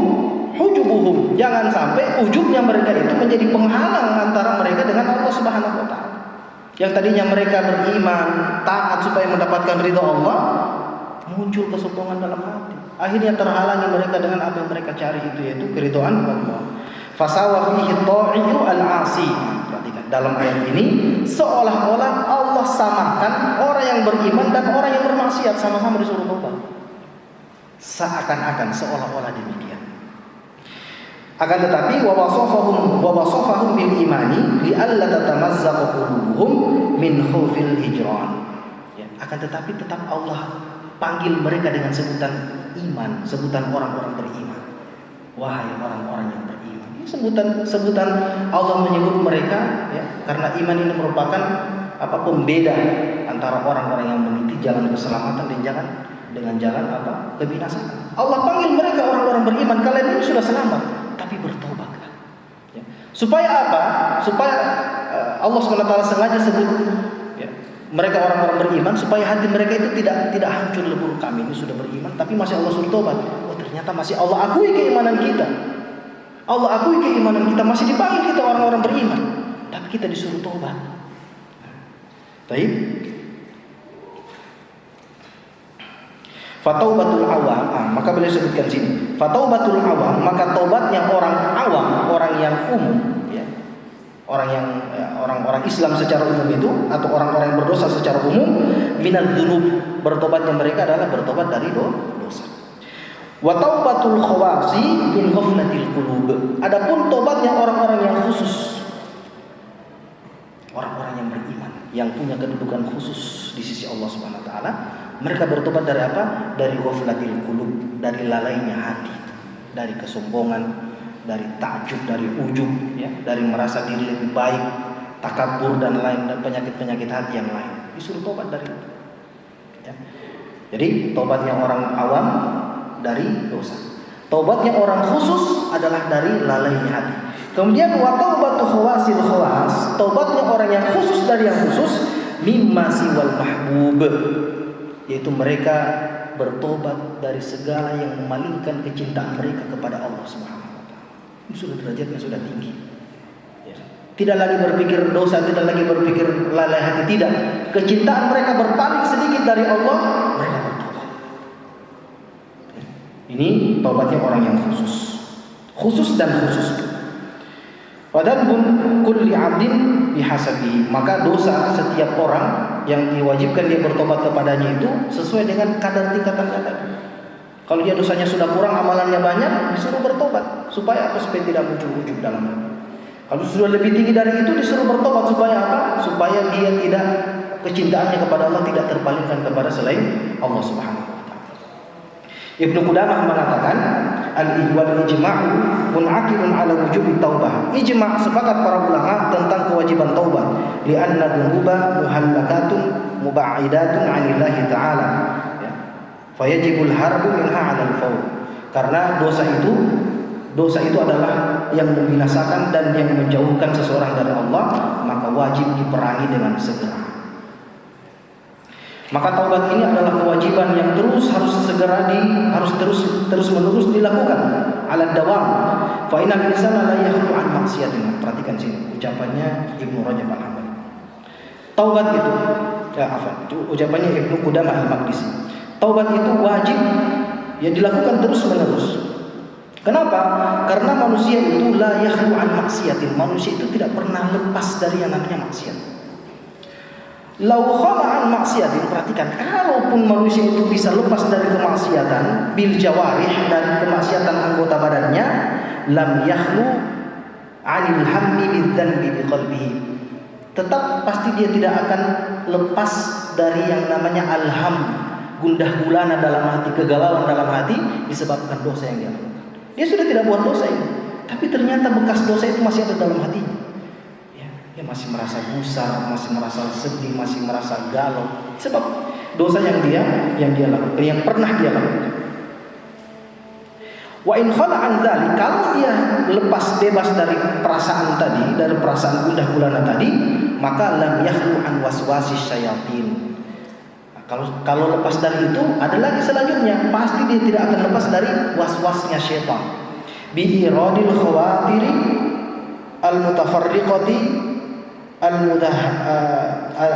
Jangan sampai ujubnya mereka itu menjadi penghalang antara mereka dengan Allah Subhanahu wa taala. Yang tadinya mereka beriman, taat supaya mendapatkan ridha Allah, muncul kesombongan dalam hati. Akhirnya terhalangi mereka dengan apa yang mereka cari, itu yaitu keridhaan Allah. Fasawa fihi ta'i'u al-'asi. Perhatikan, dalam ayat ini seolah-olah Allah samakan orang yang beriman dan orang yang bermaksiat, sama-sama disuruh tobat. Seakan-akan, seolah-olah demikian. Akan tetapi wa wasafahum bil imani li alla tatamazzaqa qulubuhum min khaufil hijran. Ya, akan tetapi tetap Allah panggil mereka dengan sebutan iman, sebutan orang-orang beriman. Wahai orang-orang yang beriman. Ini sebutan Allah menyebut mereka, ya, karena iman ini merupakan pembeda antara orang-orang yang meniti jalan keselamatan dan dengan jalan kebinasaan. Allah panggil mereka orang-orang beriman, kalian ini sudah selamat, tapi bertobatlah. Ya. Supaya apa? Supaya Allah SWT sengaja sebut, ya, mereka orang-orang beriman, supaya hati mereka itu tidak hancur lebur. Kami ini sudah beriman, tapi masih Allah suruh tobat. Oh, ternyata masih Allah akui keimanan kita. Allah akui keimanan kita, masih dipanggil kita orang-orang beriman, tapi kita disuruh tobat. Baik. Fataubatul awam, maka beliau sebutkan sini. Fataubatul awam, maka taubatnya orang awam, orang yang umum, ya, orang-orang Islam secara umum itu, atau orang-orang yang berdosa secara umum, minal dzunub, bertobatnya mereka adalah bertobat dari dosa. Wa taubatul khawasi min ghaflatil qulub. Adapun tobatnya orang-orang yang khusus, orang-orang yang beriman, yang punya kedudukan khusus di sisi Allah Subhanahu wa taala, Mereka bertobat dari apa? Dari ghaflatil qulub, dari lalainya hati, dari kesombongan, dari takjub, dari ujub, ya, dari merasa diri lebih baik, takabur dan lain, dan penyakit-penyakit hati yang lain. Disuruh tobat dari itu. Ya. Jadi tobatnya orang awam dari dosa. Tobatnya orang khusus adalah dari lalainya hati. Kemudian wa taubatu khawasil khawas, tobatnya orang yang khusus dari yang khusus, mimma siwal mahbub, yaitu mereka bertobat dari segala yang memalingkan kecintaan mereka kepada Allah Subhanahu wa taala. Ini sudah derajatnya sudah tinggi. Ya. Tidak lagi berpikir dosa, tidak lagi berpikir lalai hati, tidak. Kecintaan mereka berpaling sedikit dari Allah, mereka bertobat. Ya. Ini tobatnya orang yang khusus. Khusus dan khusus. Wadanbun kulli 'abdin bihasabihi, maka dosa setiap orang yang diwajibkan dia bertobat kepadanya itu sesuai dengan kadar tingkatannya tadi. Kalau dia dosanya sudah kurang, amalannya banyak, disuruh bertobat supaya apa? Supaya tidak muncul ujub dalam hati. Kalau sudah lebih tinggi dari itu, disuruh bertobat supaya apa? Supaya dia tidak, kecintaannya kepada Allah tidak terpalingkan kepada selain Allah Subhanahu wa taala. Ibnu Qudamah mengatakan al-ijma'u mun'aqidun 'ala wujubi taubah. Ijma' sepakat para ulama tentang kewajiban taubat. Li'anna dzunuba muhallakatun mubaidatun 'anillahi ta'ala. Ya. Fayajibul harbu minha 'alal fawr. Karena dosa itu adalah yang membinasakan dan yang menjauhkan seseorang dari Allah, maka wajib diperangi dengan segera. Maka taubat ini adalah kewajiban yang harus terus menerus dilakukan ala dawam. Fa innal insana la yakhlu an maksiatin. Perhatikan sini ucapannya Ibnu Rajab Al-Hambali. Taubat itu, ucapannya Ibnu Qudamah Al-Maqdisi. Taubat itu wajib ya dilakukan terus menerus. Kenapa? Karena manusia itu la yakhlu an maksiatin. Manusia itu tidak pernah lepas dari yang namanya maksiat. Lau khala'an maksiatin, perhatikan, kalaupun manusia itu bisa lepas dari kemaksiatan bil jawarih, dari kemaksiatan anggota badannya, lam yakhlu 'anil hammi bidzanbi biqalbihi, tetap pasti dia tidak akan lepas dari yang namanya alham, gundah gulana dalam hati, kegalauan dalam hati disebabkan dosa yang dia lakukan. Dia sudah tidak buat dosa ini, tapi ternyata bekas dosa itu masih ada dalam hatinya. Dia masih merasa gusar, masih merasa sedih, masih merasa galau sebab dosa yang dia lakukan, yang pernah dia lakukan. Wa in khala'an dzalik, kalau dia lepas bebas dari perasaan tadi, dari perasaan gundah gulana tadi, maka lam yakhlu an waswasis syayatin. Nah, kalau lepas dari itu, ada lagi selanjutnya, pasti dia tidak akan lepas dari waswasnya syaitan. Bi iradil khawatiri al-mutafarriqati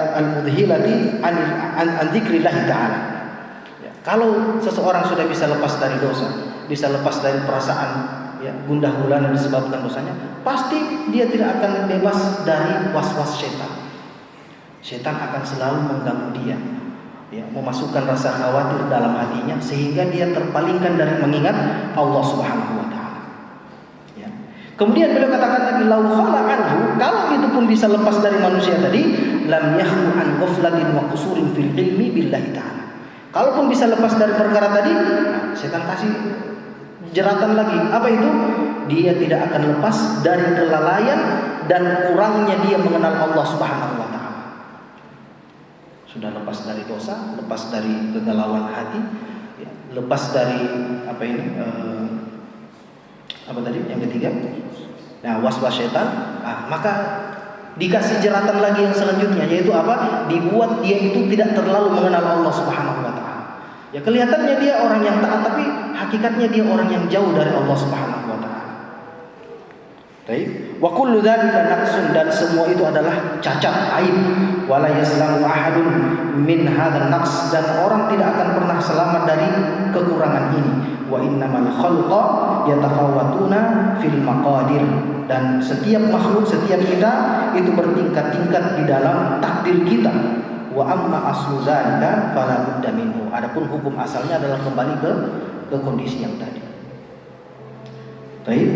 al-mudhilati an dzikrillah ta'ala. Ya, kalau seseorang sudah bisa lepas dari dosa, bisa lepas dari perasaan ya gundah gulana disebabkan dosanya, pasti dia tidak akan bebas dari was-was syaitan. Syaitan akan selalu mengganggu dia, ya, memasukkan rasa khawatir dalam hatinya sehingga dia terpalingkan dari mengingat Allah Subhanahu wa taala. Kemudian beliau katakan lagi, lau khala anhu, kalau itu pun bisa lepas dari manusia tadi, lam yakhlu an ghaflatin wa qusurin fil ilmi billahi ta'ala. Kalaupun bisa lepas dari perkara tadi, setan kasih jeratan lagi. Apa itu? Dia tidak akan lepas dari kelalaian dan kurangnya dia mengenal Allah Subhanahu wa taala. Sudah lepas dari dosa, lepas dari kegalauan hati, ya, lepas dari apa tadi yang ketiga, nah waswas syaitan, maka dikasih jeratan lagi yang selanjutnya, yaitu apa? Dibuat dia itu tidak terlalu mengenal Allah Subhanahu wa taala. Ya kelihatannya dia orang yang taat, tapi hakikatnya dia orang yang jauh dari Allah Subhanahu wa taala. Baik, wa kullu dzalika naqsun, dan semua itu adalah cacat, aib. Wala yaslamu ahadun min hadzal naqs, dan orang tidak akan pernah selamat dari kekurangan ini. Wa innamal khalqa yatafawatuna fil maqadir, dan setiap makhluk, setiap kita itu bertingkat-tingkat di dalam takdir kita. Wa amma aslu dzalika fala budda minhu, adapun hukum asalnya adalah kembali ke kondisi yang tadi. Baik.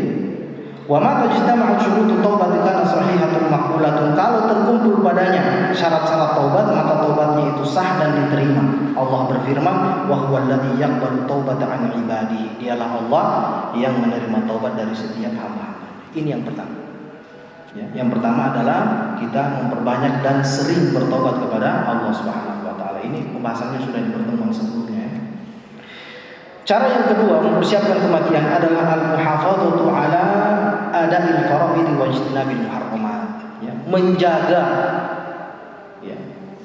Wa ma tajtama'u syurutu taubati kana sahihatun maqbulatun. Kalau terkumpul padanya syarat-syarat taubat, maka taubatnya itu sah dan diterima. Allah berfirman, wa huwal ladzi yaqbalu taubata 'an 'ibadihi. Dialah Allah yang menerima taubat dari setiap hamba-hamba. Ini yang pertama. Ya, yang pertama adalah kita memperbanyak dan sering bertobat kepada Allah Subhanahu wa taala. Ini pembahasannya sudah di pertemuan sebelumnya. Cara yang kedua mempersiapkan kematian adalah al-muhafadzatu ala ada'il fara'id wa ijtinabil muharramat. Ya,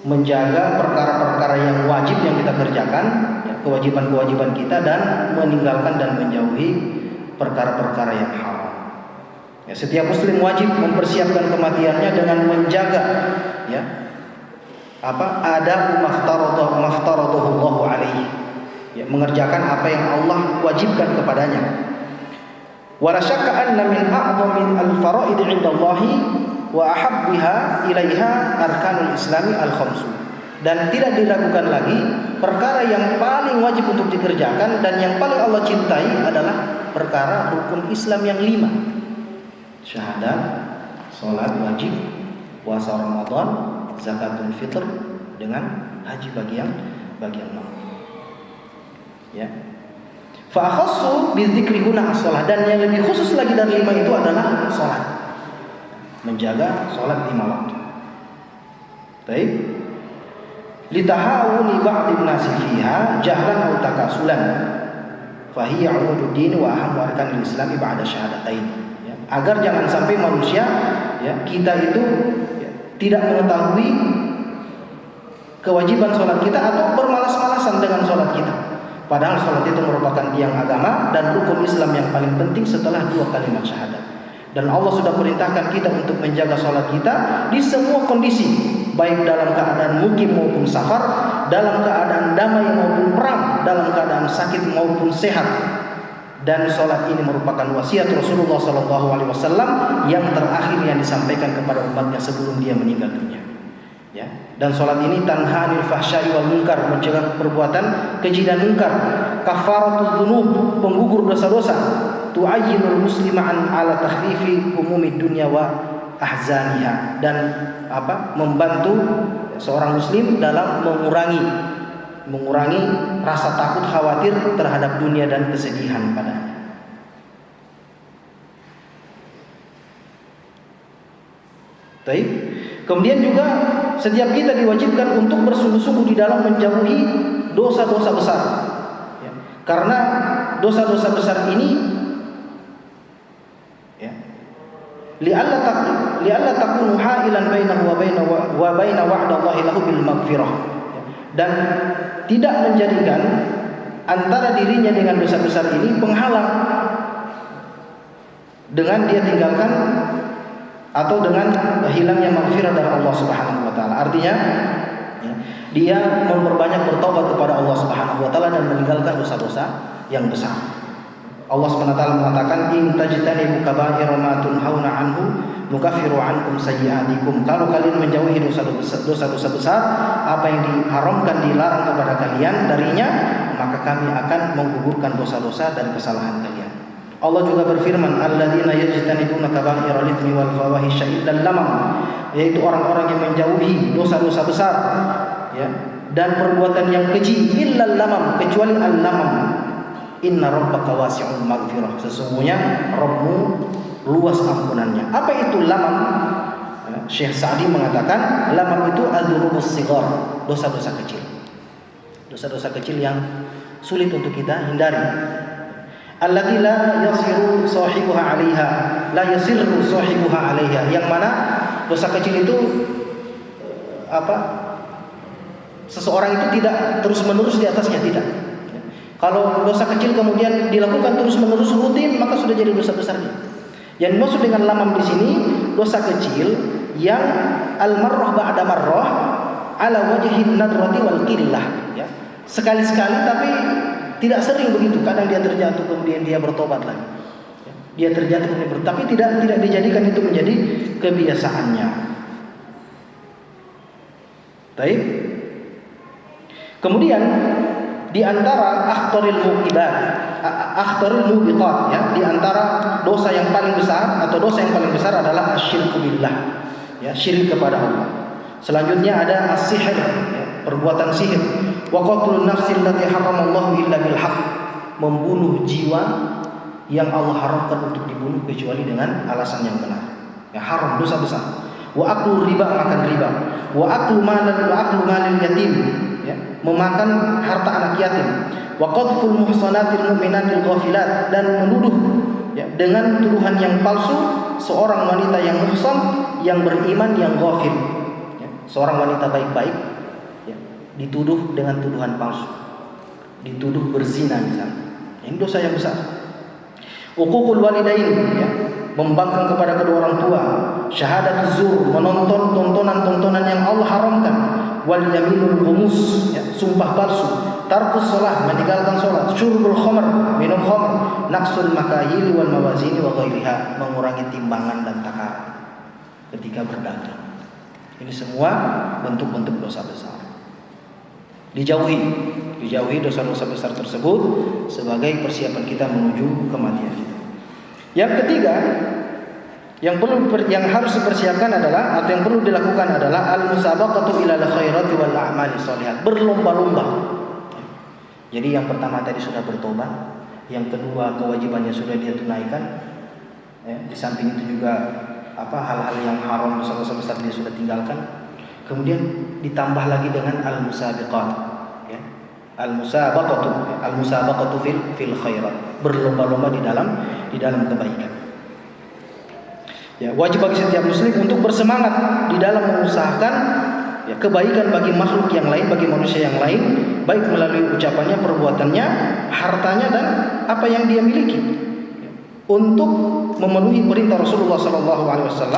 menjaga perkara-perkara yang wajib yang kita kerjakan, ya, kewajiban-kewajiban kita, dan meninggalkan dan menjauhi perkara-perkara yang haram. Ya, setiap muslim wajib mempersiapkan kematiannya dengan menjaga, ya, adab maftaradahu Allah alaihi. Ya, mengerjakan apa yang Allah wajibkan kepadanya. Wala syakka anna min a'dhamil al-fara'id 'inda Allah wa ahabbiha ilaiha arkanul islami al-khamsu. Dan tidak diragukan lagi, perkara yang paling wajib untuk dikerjakan dan yang paling Allah cintai adalah perkara rukun Islam yang 5. Syahadat, salat wajib, puasa Ramadan, zakatul fitr, dengan haji bagian mau. Ya. Fa akhassu bi dzikri huna as-shalah, dan yang lebih khusus lagi dari 5 itu adalah salat. Menjaga salat 5 waktu. Baik. Litahawuni ba'dhin nasi fiha jahlan aw takasulan. Fa hiya 'umududdin wa ahammu arkanil islam ba'da syahadatain. Ya. Agar jangan sampai manusia, ya, kita itu, ya, tidak mengetahui kewajiban salat kita atau bermalas-malasan dengan salat kita. Padahal salat itu merupakan tiang agama dan rukun Islam yang paling penting setelah 2 kalimat syahadat. Dan Allah sudah perintahkan kita untuk menjaga salat kita di semua kondisi, baik dalam keadaan mukim maupun safar, dalam keadaan damai maupun perang, dalam keadaan sakit maupun sehat. Dan salat ini merupakan wasiat Rasulullah SAW yang terakhir yang disampaikan kepada umatnya sebelum dia meninggal dunia. Ya. Dan salat ini tanha 'anil fahsya'i wal munkar, mencegah perbuatan keji dan munkar, kafaratuz dzunub, penggugur dosa-dosa, tu'ayyinul muslima an ala takhfifi umumid dunya wa ahzaniha, dan membantu seorang muslim dalam mengurangi rasa takut khawatir terhadap dunia dan kesedihan padanya. Baik. Kemudian juga setiap kita diwajibkan untuk bersungguh-sungguh di dalam menjauhi dosa-dosa besar. Ya. Karena dosa-dosa besar ini, ya, li'alla takunu ha'ilan bainahu wa baina wa'dallahi lahu bil maghfirah. Ya. Dan tidak menjadikan antara dirinya dengan dosa besar ini penghalang dengan dia tinggalkan atau dengan hilangnya maghfirah dari Allah Subhanahu wa taala. Artinya, ya, dia memperbanyak bertobat kepada Allah Subhanahu wa taala dan meninggalkan dosa-dosa yang besar. Allah Subhanahu wa taala mengatakan, in tajtanibu kaba'ira ma tunhauna anhu nukaffiru ankum sayyi'atikum. Kalau kalian menjauhi dosa-dosa besar, apa yang diharamkan, dilarang kepada kalian darinya, maka kami akan menggugurkan dosa-dosa dan kesalahan kalian. Allah juga berfirman, alladzina yajtanibuna kaba'iral itsmi wal fawahisha illal lamam, yaitu orang-orang yang menjauhi dosa-dosa besar, ya, dan perbuatan yang keji, illal lamam, kecuali al-lamam. Inna rabbaka wasi'ul maghfirah, sesungguhnya Rabbmu luas ampunannya. Apa itu lamam? Syekh Sa'di mengatakan, lamam itu adzunubus shighar, dosa-dosa kecil. Dosa-dosa kecil yang sulit untuk kita hindari. Allati la yasiru sahibuha 'alaiha, la yasirru sahibuha 'alaiha, yang mana dosa kecil itu seseorang itu tidak terus-menerus di atasnya, tidak. Kalau dosa kecil kemudian dilakukan terus-menerus rutin, maka sudah jadi dosa besarnya. Yang dimaksud dengan lamam di sini dosa kecil yang al-marrah ba'da marrah ala wajhin nadrati wal qillah, ya. Sekali-sekali tapi tidak sering begitu. Kadang dia terjatuh kemudian dia bertobat lagi. Dia terjatuh kemudian bertobat, tapi tidak dijadikan itu menjadi kebiasaannya. Baik. Kemudian di antara akhtaril mubiqat, ya, di antara dosa yang paling besar atau dosa yang paling besar adalah asyirku billah, ya, syirik kepada Allah. Selanjutnya ada as-sihr, ya, perbuatan sihir. Wa qatlun nafsil lati haramallahu illa bil haqq, membunuh jiwa yang Allah haramkan untuk dibunuh kecuali dengan alasan yang benar. Ya, haram, dosa besar. Wa aklu riba, makan riba. Wa aklu malil yatim, ya, memakan harta anak yatim. Wa qadful muhsanatil mu'minatil ghafilat, dan menuduh, ya, dengan tuduhan yang palsu seorang wanita yang muhsan, yang beriman, yang ghafil, ya, seorang wanita baik-baik, ya, dituduh dengan tuduhan palsu, dituduh berzina misalnya. Ini dosa yang besar. Uququl walidain, ya, membangkang kepada kedua orang tua. Syahadatuz zur, menonton tontonan-tontonan yang Allah haramkan. Wal yaminul ghumus, ya, sumpah palsu. Tarkus shalah, meninggalkan salat. Syurbul khamr, minum khamr. Naqsul makayil wal mawazini wa ghairiha, mengurangi timbangan dan takaran ketika berdagang. Ini semua bentuk-bentuk dosa besar. Dijauhi dosa-dosa besar tersebut sebagai persiapan kita menuju kematian kita. Yang ketiga, yang harus dipersiapkan adalah, atau yang perlu dilakukan adalah al-musabaqatu ilal khairati wal a'mali sholihat, berlomba-lomba. Jadi yang pertama tadi sudah bertobat, yang kedua kewajibannya sudah dia tunaikan, ya, di samping itu juga hal-hal yang haram, dosa-dosa besar dia sudah tinggalkan. Kemudian ditambah lagi dengan al-musabiqat, ya, al-musabaqatu fil khairat, berlomba-lomba di dalam kebaikan. Ya, wajib bagi setiap muslim untuk bersemangat di dalam mengusahakan, ya, kebaikan bagi makhluk yang lain, bagi manusia yang lain, baik melalui ucapannya, perbuatannya, hartanya, dan apa yang dia miliki, ya, untuk memenuhi perintah Rasulullah SAW,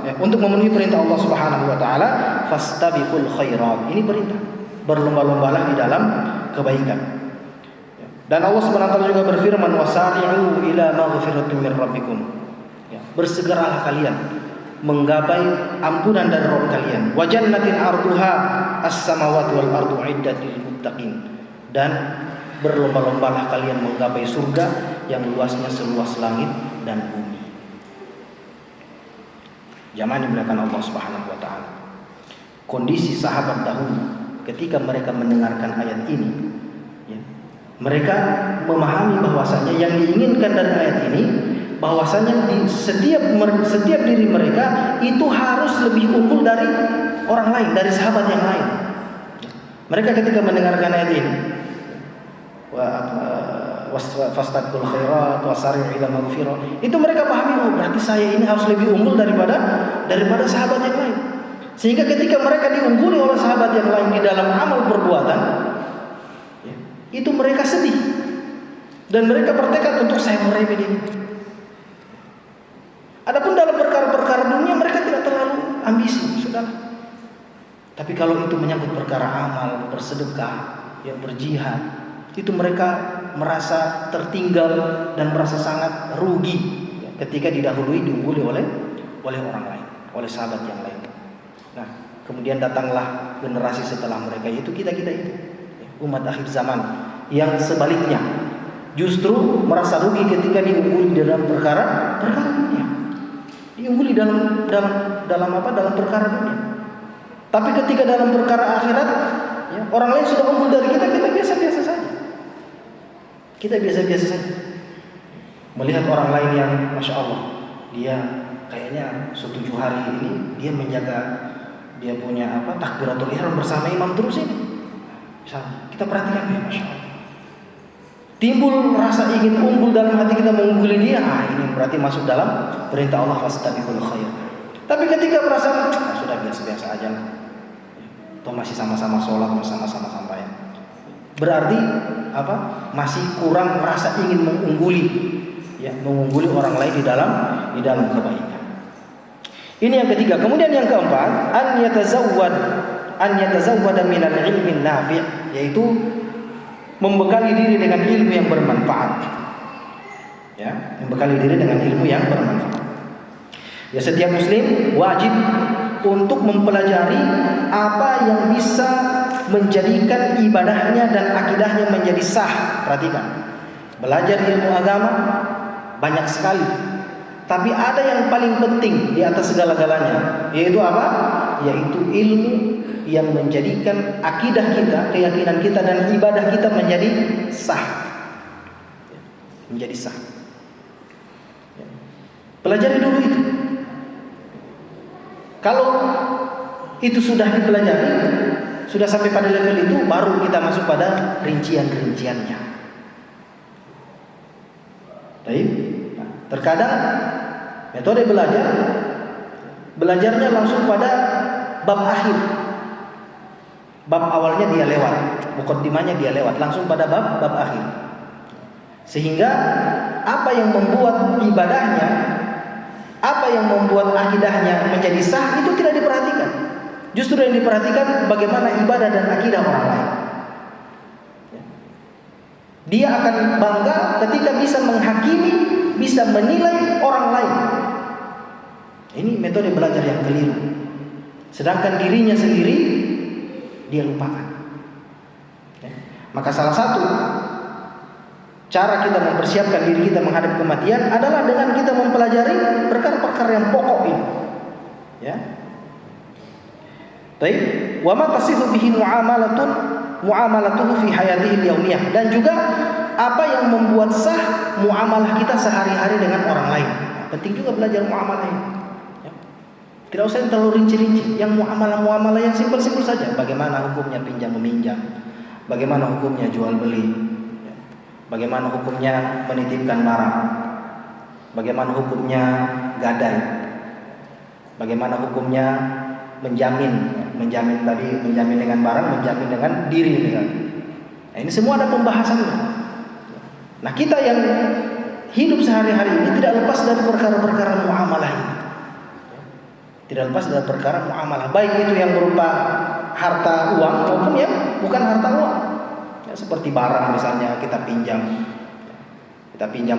ya, untuk memenuhi perintah Allah Subhanahu Wa Taala. Fastabiqul khairat, ini perintah, berlomba-lombalah di dalam kebaikan. Ya. Dan Allah Subhanahu Wa Taala juga berfirman, wasari'u ila maghfiratin min rabbikum, ya, bersegeralah kalian menggapai ampunan dari Rabb kalian. Wa jannatin arduha as-samawati wal ardu iddatil muttaqin, dan berlomba-lombalah kalian menggapai surga yang luasnya seluas langit dan bumi. Jamaah dimuliakan Allah Subhanahu Wa Taala. Kondisi sahabat dahulu ketika mereka mendengarkan ayat ini, ya, mereka memahami bahwasanya yang diinginkan dari ayat ini, bahwasanya di setiap diri mereka itu harus lebih unggul dari orang lain, dari sahabat yang lain. Mereka ketika mendengarkan ayat ini, fastabiqul khairat wasari'u ila maghfirah, itu mereka pahami, oh berarti saya ini harus lebih unggul daripada sahabat yang lain. Sehingga ketika mereka diungguli oleh sahabat yang lain di dalam amal perbuatan, ya, itu mereka sedih dan mereka bertekad untuk saya meraih ini. Adapun dalam perkara-perkara dunia mereka tidak terlalu ambisi, sudah. Tapi kalau itu menyangkut perkara amal, bersedekah, yang berjihad, itu mereka merasa tertinggal dan merasa sangat rugi, ya, ketika diungguli oleh orang lain, oleh sahabat yang lain. Nah, kemudian datanglah generasi setelah mereka, yaitu kita itu, umat akhir zaman, yang sebaliknya justru merasa rugi ketika diungguli dalam perkara dunia, diungguli dalam perkara dunia. Tapi ketika dalam perkara akhirat, ya, orang lain sudah unggul dari kita biasa-biasa saja. Kita biasa-biasa saja. Melihat orang lain yang Masya Allah, dia kayaknya 7 hari ini dia menjaga, dia punya takbiratul ihram bersama imam terus ini. Misalnya, kita perhatikan ya, Masya Allah. Timbul rasa ingin unggul dalam hati kita, mengungguli dia. Ini berarti masuk dalam perintah Allah, fastabiqul khairat. Tapi ketika merasa sudah biasa-biasa aja lah, toh masih sama-sama sholat, masih sama-sama sampai, berarti masih kurang rasa ingin mengungguli, ya, mengungguli orang lain di dalam kebaikan. Ini yang ketiga. Kemudian yang keempat, an yatazawwada minal ilmin nafi', yaitu membekali diri dengan ilmu yang bermanfaat. Ya, membekali diri dengan ilmu yang bermanfaat. Ya, setiap muslim wajib untuk mempelajari apa yang bisa menjadikan ibadahnya dan akidahnya menjadi sah. Perhatikan, belajar ilmu agama banyak sekali, tapi ada yang paling penting di atas segala-galanya, yaitu apa? Yaitu ilmu yang menjadikan akidah kita, keyakinan kita dan ibadah kita menjadi sah. Menjadi sah. Pelajari dulu itu. Kalau itu sudah dipelajari, sudah sampai pada level itu, baru kita masuk pada rincian-rinciannya. Baik. Nah, terkadang metode belajarnya langsung pada bab akhir. Bab awalnya dia lewat, mukaddimahnya dia lewat, langsung pada bab akhir. Sehingga apa yang membuat ibadahnya, apa yang membuat akidahnya menjadi sah itu tidak diperhatikan. Justru yang diperhatikan bagaimana ibadah dan akidah orang lain. Dia akan bangga ketika bisa menghakimi, bisa menilai orang lain. Ini metode belajar yang keliru. Sedangkan dirinya sendiri dia lupakan. Maka salah satu cara kita mempersiapkan diri kita menghadapi kematian adalah dengan kita mempelajari perkara-perkara yang pokok ini. Ya. Baik, wa ma tasihu bihi muamalatuhu fi hayatihi al-yaumiyah, dan juga apa yang membuat sah muamalah kita sehari-hari dengan orang lain. Penting juga belajar muamalah ini. Ya. Tidak usah terlalu rinci-rinci, yang muamalah yang simpel-simpel saja. Bagaimana hukumnya pinjam meminjam? Bagaimana hukumnya jual beli? Bagaimana hukumnya menitipkan barang? Bagaimana hukumnya gadai? Bagaimana hukumnya menjamin dengan barang, menjamin dengan diri misalnya. Nah, ini semua ada pembahasannya. Nah, kita yang hidup sehari-hari ini tidak lepas dari perkara-perkara muamalah ini. Tidak lepas dari perkara muamalah, baik itu yang berupa harta uang maupun yang bukan harta uang. Ya, seperti barang misalnya kita pinjam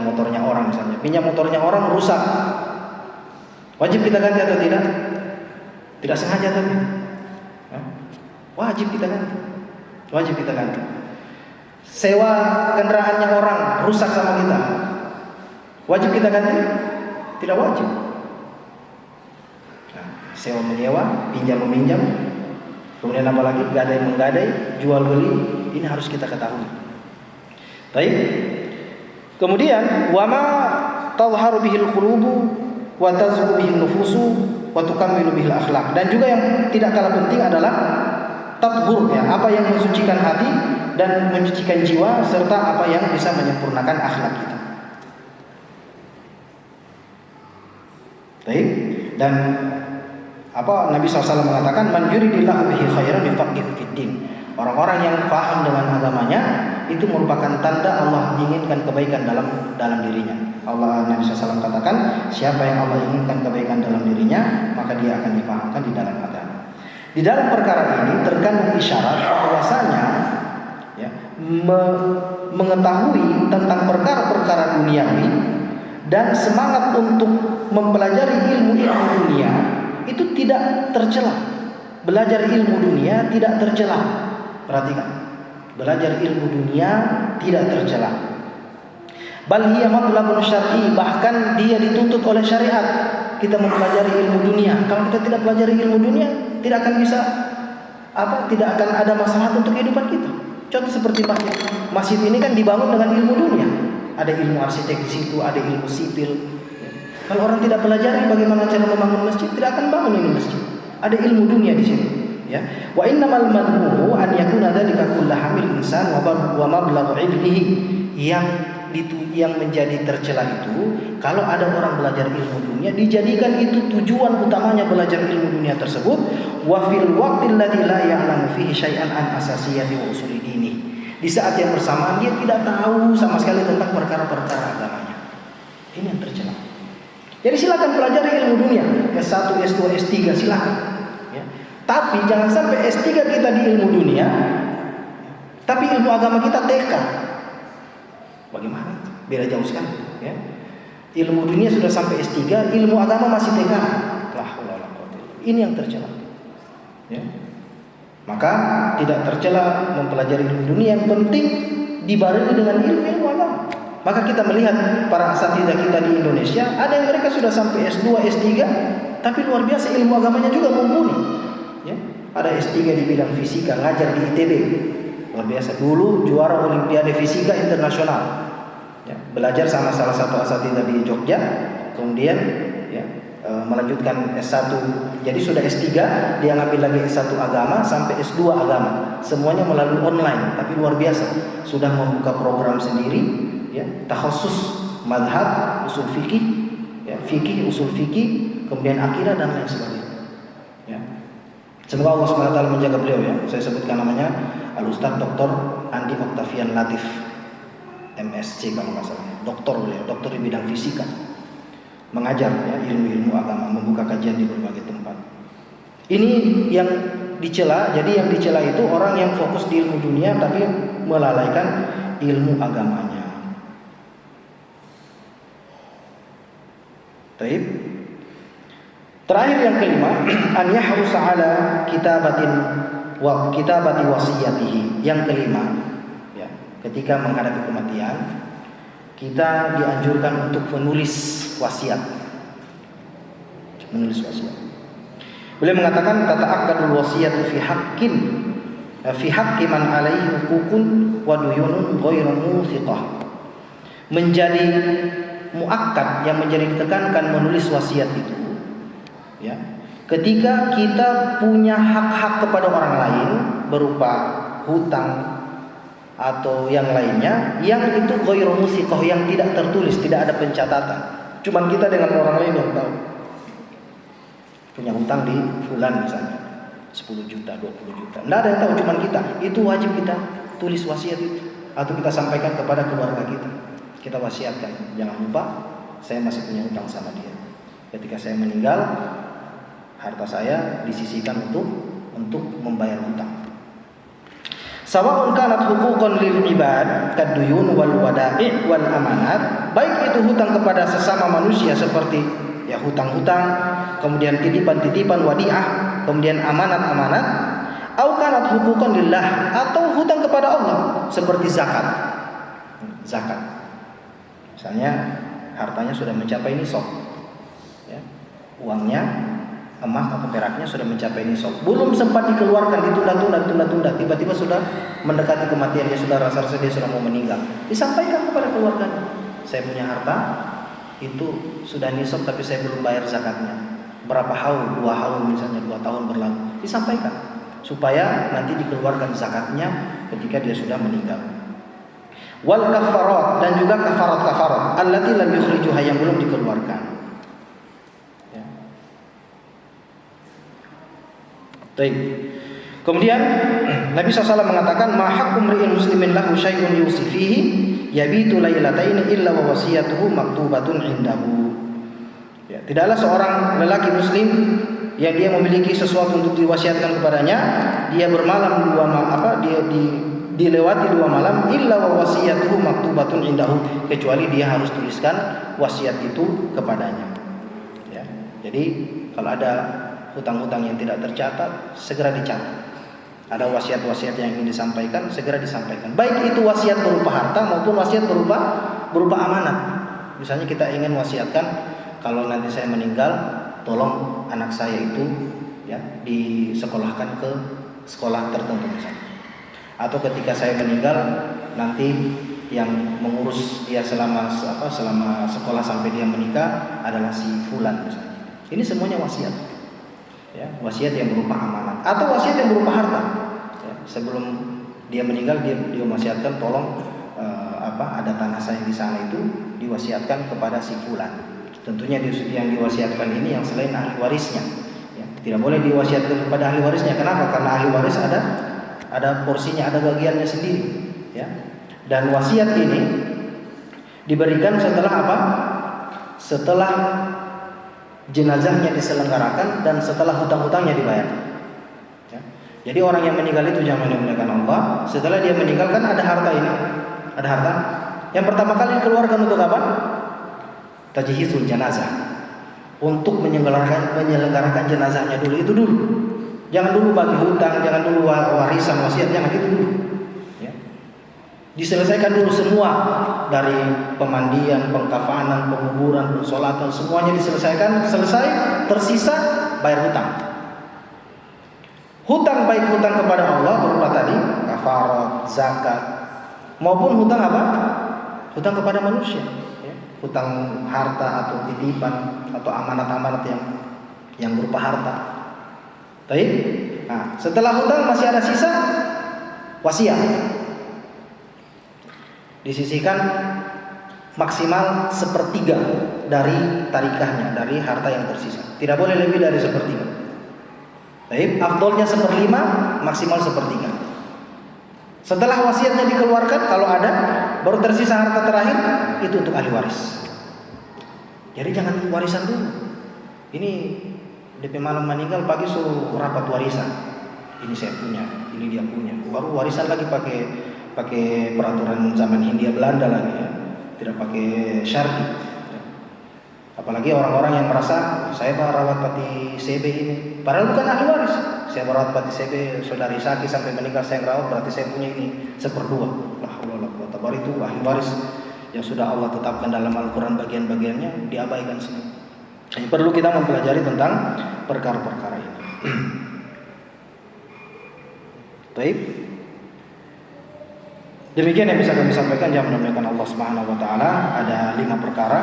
motornya orang misalnya. Pinjam motornya orang rusak. Wajib kita ganti atau tidak? Tidak sengaja tapi wajib kita ganti. Wajib kita ganti. Sewa kendaraannya orang rusak sama kita, wajib kita ganti? Tidak wajib. Nah, sewa menyewa, pinjam meminjam, kemudian apa lagi? Gadai menggadai, jual beli, ini harus kita ketahui. Baik. Kemudian wama tadhharu bihil qulubu wa tazku bihil nufusu wa tukammilu bihil akhlaq. Dan juga yang tidak kalah penting adalah tathhur, ya, apa yang mensucikan hati dan mensucikan jiwa, serta apa yang bisa menyempurnakan akhlak kita. Baik. Dan apa Nabi SAW mengatakan, man yuridillahu bihi khairan yufaqihu fid din. Orang-orang yang paham dengan agamanya itu merupakan tanda Allah inginkan kebaikan dalam dirinya. Nabi SAW katakan, siapa yang Allah inginkan kebaikan dalam dirinya, maka dia akan dipahamkan di dalam agama. Di dalam perkara ini terkandung isyarat bahwasanya, ya, mengetahui tentang perkara-perkara duniawi dan semangat untuk mempelajari ilmu-ilmu dunia itu tidak tercela. Belajar ilmu dunia tidak tercela. Perhatikan, belajar ilmu dunia tidak tercela. Bal hiya matlabun syar'i, bahkan dia dituntut oleh syariat. Kita mempelajari ilmu dunia. Kalau kita tidak pelajari ilmu dunia, tidak akan bisa tidak akan ada masalah untuk kehidupan kita. Contoh seperti masjid ini kan dibangun dengan ilmu dunia. Ada ilmu arsitek di situ, ada ilmu sipil. Kalau orang tidak pelajari bagaimana cara membangun masjid, tidak akan bangun ini masjid. Ada ilmu dunia di situ. Ya, wa innamal madhmuhu an yakuna dzalika kullahamil insan wa mablaghu ilmihi. Yang menjadi tercela itu kalau ada orang belajar ilmu dunia, dijadikan itu tujuan utamanya belajar ilmu dunia tersebut, wa fil waqtil ladzi la ya'lamu fihi syai'an an asasiyati wa usuli dini. Di saat yang bersamaan dia tidak tahu sama sekali tentang perkara-perkara agamanya. Ini yang tercela. Jadi silakan pelajari ilmu dunia, S1, S2, S3 silakan. Ya. Tapi jangan sampai S3 kita di ilmu dunia, tapi ilmu agama kita TK. Bagaimana? Beda jauh sekali. Ya. Ilmu dunia sudah sampai S3, ilmu agama masih TK. Ini yang tercela. Ya. Maka tidak tercela mempelajari ilmu dunia, yang penting dibarengi dengan ilmu agama. Maka kita melihat para asatidzah kita di Indonesia, ada yang mereka sudah sampai S2, S3, tapi luar biasa ilmu agamanya juga mumpuni. Ya, ada S3 di bidang fisika, ngajar di ITB, luar biasa. Dulu juara Olimpiade Fisika Internasional. Ya, belajar sama salah satu asatidzah di Jogja, kemudian ya, melanjutkan S1, jadi sudah S3, dia ngambil lagi S1 agama sampai S2 agama, semuanya melalui online, tapi luar biasa, sudah membuka program sendiri, ya, takhasus madhab, usul fikih, ya, fikih, usul fikih, kemudian akidah dan lain sebagainya. Ya. Semoga Allah SWT menjaga beliau, ya. Saya sebutkan namanya Al-Ustaz Dr. Andi Octavian Latif, MSc kalau nggak salah, doktor beliau, doktor di bidang fisika. Mengajar ya, ilmu-ilmu agama, membuka kajian di berbagai tempat. Ini yang dicela. Jadi yang dicela itu orang yang fokus di ilmu dunia tapi melalaikan ilmu agamanya. Baik. Terakhir yang kelima, an yahrusa ala kitabati wasiyatihi. Yang kelima, ya, ketika menghadapi kematian, kita dianjurkan untuk menulis wasiat. Menulis wasiat. Beliau mengatakan tata'akkadul wasiyatu fi haqqi man alaihi hukukun wa duyunun ghairu muthiqah. Menjadi muakkad, yang menjadi ditekankan menulis wasiat itu, ya, ketika kita punya hak-hak kepada orang lain berupa hutang atau yang lainnya, yang itu ghairu musiqah, yang tidak tertulis, tidak ada pencatatan. Cuman kita dengan orang lain yang tahu. Punya hutang di fulan misalnya 10 juta, 20 juta. Enggak ada yang tahu, cuman kita. Itu wajib kita tulis wasiat itu, atau kita sampaikan kepada keluarga kita. Kita wasiatkan, jangan lupa saya masih punya hutang sama dia. Ketika saya meninggal, harta saya disisihkan untuk membayar hutang. Sawa'un kanat huquqan lil ibad kaduyun wal wada'i wal amanat, baik itu hutang kepada sesama manusia seperti ya hutang-hutang, kemudian titipan-titipan wadi'ah, kemudian amanat-amanat, au kanat huquqan lillah, atau hutang kepada Allah seperti zakat. Zakat. Misalnya hartanya sudah mencapai nisab. Ya. Uangnya, emas atau peraknya sudah mencapai nisab, belum sempat dikeluarkan, ditunda, tiba-tiba sudah mendekati kematian, dia sudah rasa dia sudah mau meninggal, disampaikan kepada keluarganya, saya punya harta itu sudah nisab tapi saya belum bayar zakatnya, berapa haul, 2 haul misalnya, 2 tahun berlalu, disampaikan supaya nanti dikeluarkan zakatnya ketika dia sudah meninggal. Wal kafarat, dan juga kafarat allati lam yukhrijuha, yang belum dikeluarkan. Baik. Kemudian Nabi SAW mengatakan, ma haqqu mri'in muslimin lahu syai'un yusifihi yabitu lailataini illa wa wasiyatuhu maktubatun indahu. Ya, tidaklah seorang lelaki muslim yang dia memiliki sesuatu untuk diwasiatkan kepadanya, dia bermalam dilewati 2 malam illa wa wasiyatuhu maktubatun indahu, kecuali dia harus tuliskan wasiat itu kepadanya. Ya. Jadi kalau ada hutang-hutang yang tidak tercatat, segera dicatat. Ada wasiat-wasiat yang ingin disampaikan, segera disampaikan. Baik itu wasiat berupa harta maupun wasiat berupa amanat. Misalnya kita ingin wasiatkan, kalau nanti saya meninggal, tolong anak saya itu ya disekolahkan ke sekolah tertentu misalnya. Atau ketika saya meninggal, nanti yang mengurus dia selama sekolah sampai dia menikah adalah si fulan misalnya. Ini semuanya wasiat. Ya, wasiat yang berupa amanat atau wasiat yang berupa harta. Ya, sebelum dia meninggal, dia wasiatkan, tolong ada tanah saya di sana itu diwasiatkan kepada si fulan. Tentunya yang diwasiatkan ini yang selain ahli warisnya. Ya, tidak boleh diwasiatkan kepada ahli warisnya. Kenapa? Karena ahli waris ada porsinya, ada bagiannya sendiri. Ya. Dan wasiat ini diberikan setelah apa? Setelah jenazahnya diselenggarakan dan setelah hutang-hutangnya dibayar. Ya. Jadi orang yang meninggal itu jangan dimuliakan Allah. Setelah dia meninggal kan ada harta ini, ada harta. Yang pertama kali dikeluarkan untuk apa? Tajhizul janazah. Untuk menyelenggarakan jenazahnya dulu, itu dulu. Jangan dulu bagi hutang, jangan dulu warisan wasiat, jangan gitu dulu. Ya. Diselesaikan dulu semua, dari pemandian, pengkafanan, penguburan, pensolatan, semuanya diselesaikan. Selesai, tersisa bayar hutang. Hutang baik hutang kepada Allah berupa tadi kafarat, zakat, maupun hutang apa? Hutang kepada manusia, ya. Hutang harta atau titipan atau amanat-amanat yang berupa harta. Baik. Nah, setelah hutang masih ada sisa wasiat. Disisihkan maksimal 1/3 dari tarikahnya, dari harta yang tersisa. Tidak boleh lebih dari 1/3. Baik, afdolnya 1/5, maksimal 1/3. Setelah wasiatnya dikeluarkan, kalau ada, baru tersisa harta terakhir, itu untuk ahli waris. Jadi jangan warisan dulu. Ini DP malam meninggal, pagi suruh rapat warisan. Ini saya punya, ini dia punya. Baru warisan lagi pakai peraturan zaman Hindia Belanda lagi, ya. Tidak pakai syar'i. Apalagi orang-orang yang merasa saya merawat pati CB ini, padahal bukan ahli waris. Saya merawat pati CB saudari Saki sampai meninggal, saya merawat, berarti saya punya ini 1/2. Lah Allah, baru itu ahli waris yang sudah Allah tetapkan dalam Al-Quran bagian-bagiannya diabaikan semua. Ini perlu kita mempelajari tentang perkara-perkara ini. Baik. Demikian yang bisa kami sampaikan. Yang mudah-mudahan Allah Subhanahu wa taala, ada 5 perkara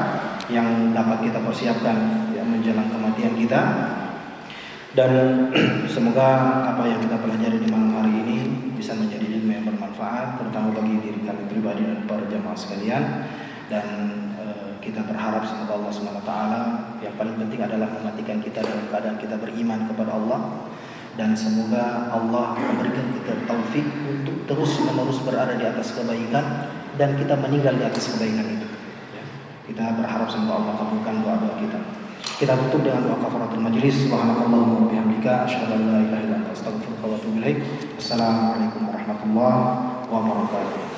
yang dapat kita persiapkan ya menjelang kematian kita. Dan semoga apa yang kita pelajari di malam hari ini bisa menjadi ilmu yang bermanfaat, terutama bagi diri kami pribadi dan para jamaah sekalian. Dan kita berharap semoga Allah Subhanahu wa taala, yang paling penting adalah mematikan kita dalam keadaan kita beriman kepada Allah. Dan semoga Allah memberikan kita taufik untuk terus-menerus berada di atas kebaikan dan kita meninggal di atas kebaikan itu. Ya. Kita berharap semoga Allah kabulkan doa-doa kita. Kita tutup dengan doa kafaratul majlis. Subhanakallahumma wa bihamdika asyhadu an la ilaha illa anta astaghfiruka wa atubu ilaik. Assalamualaikum warahmatullahi wabarakatuh.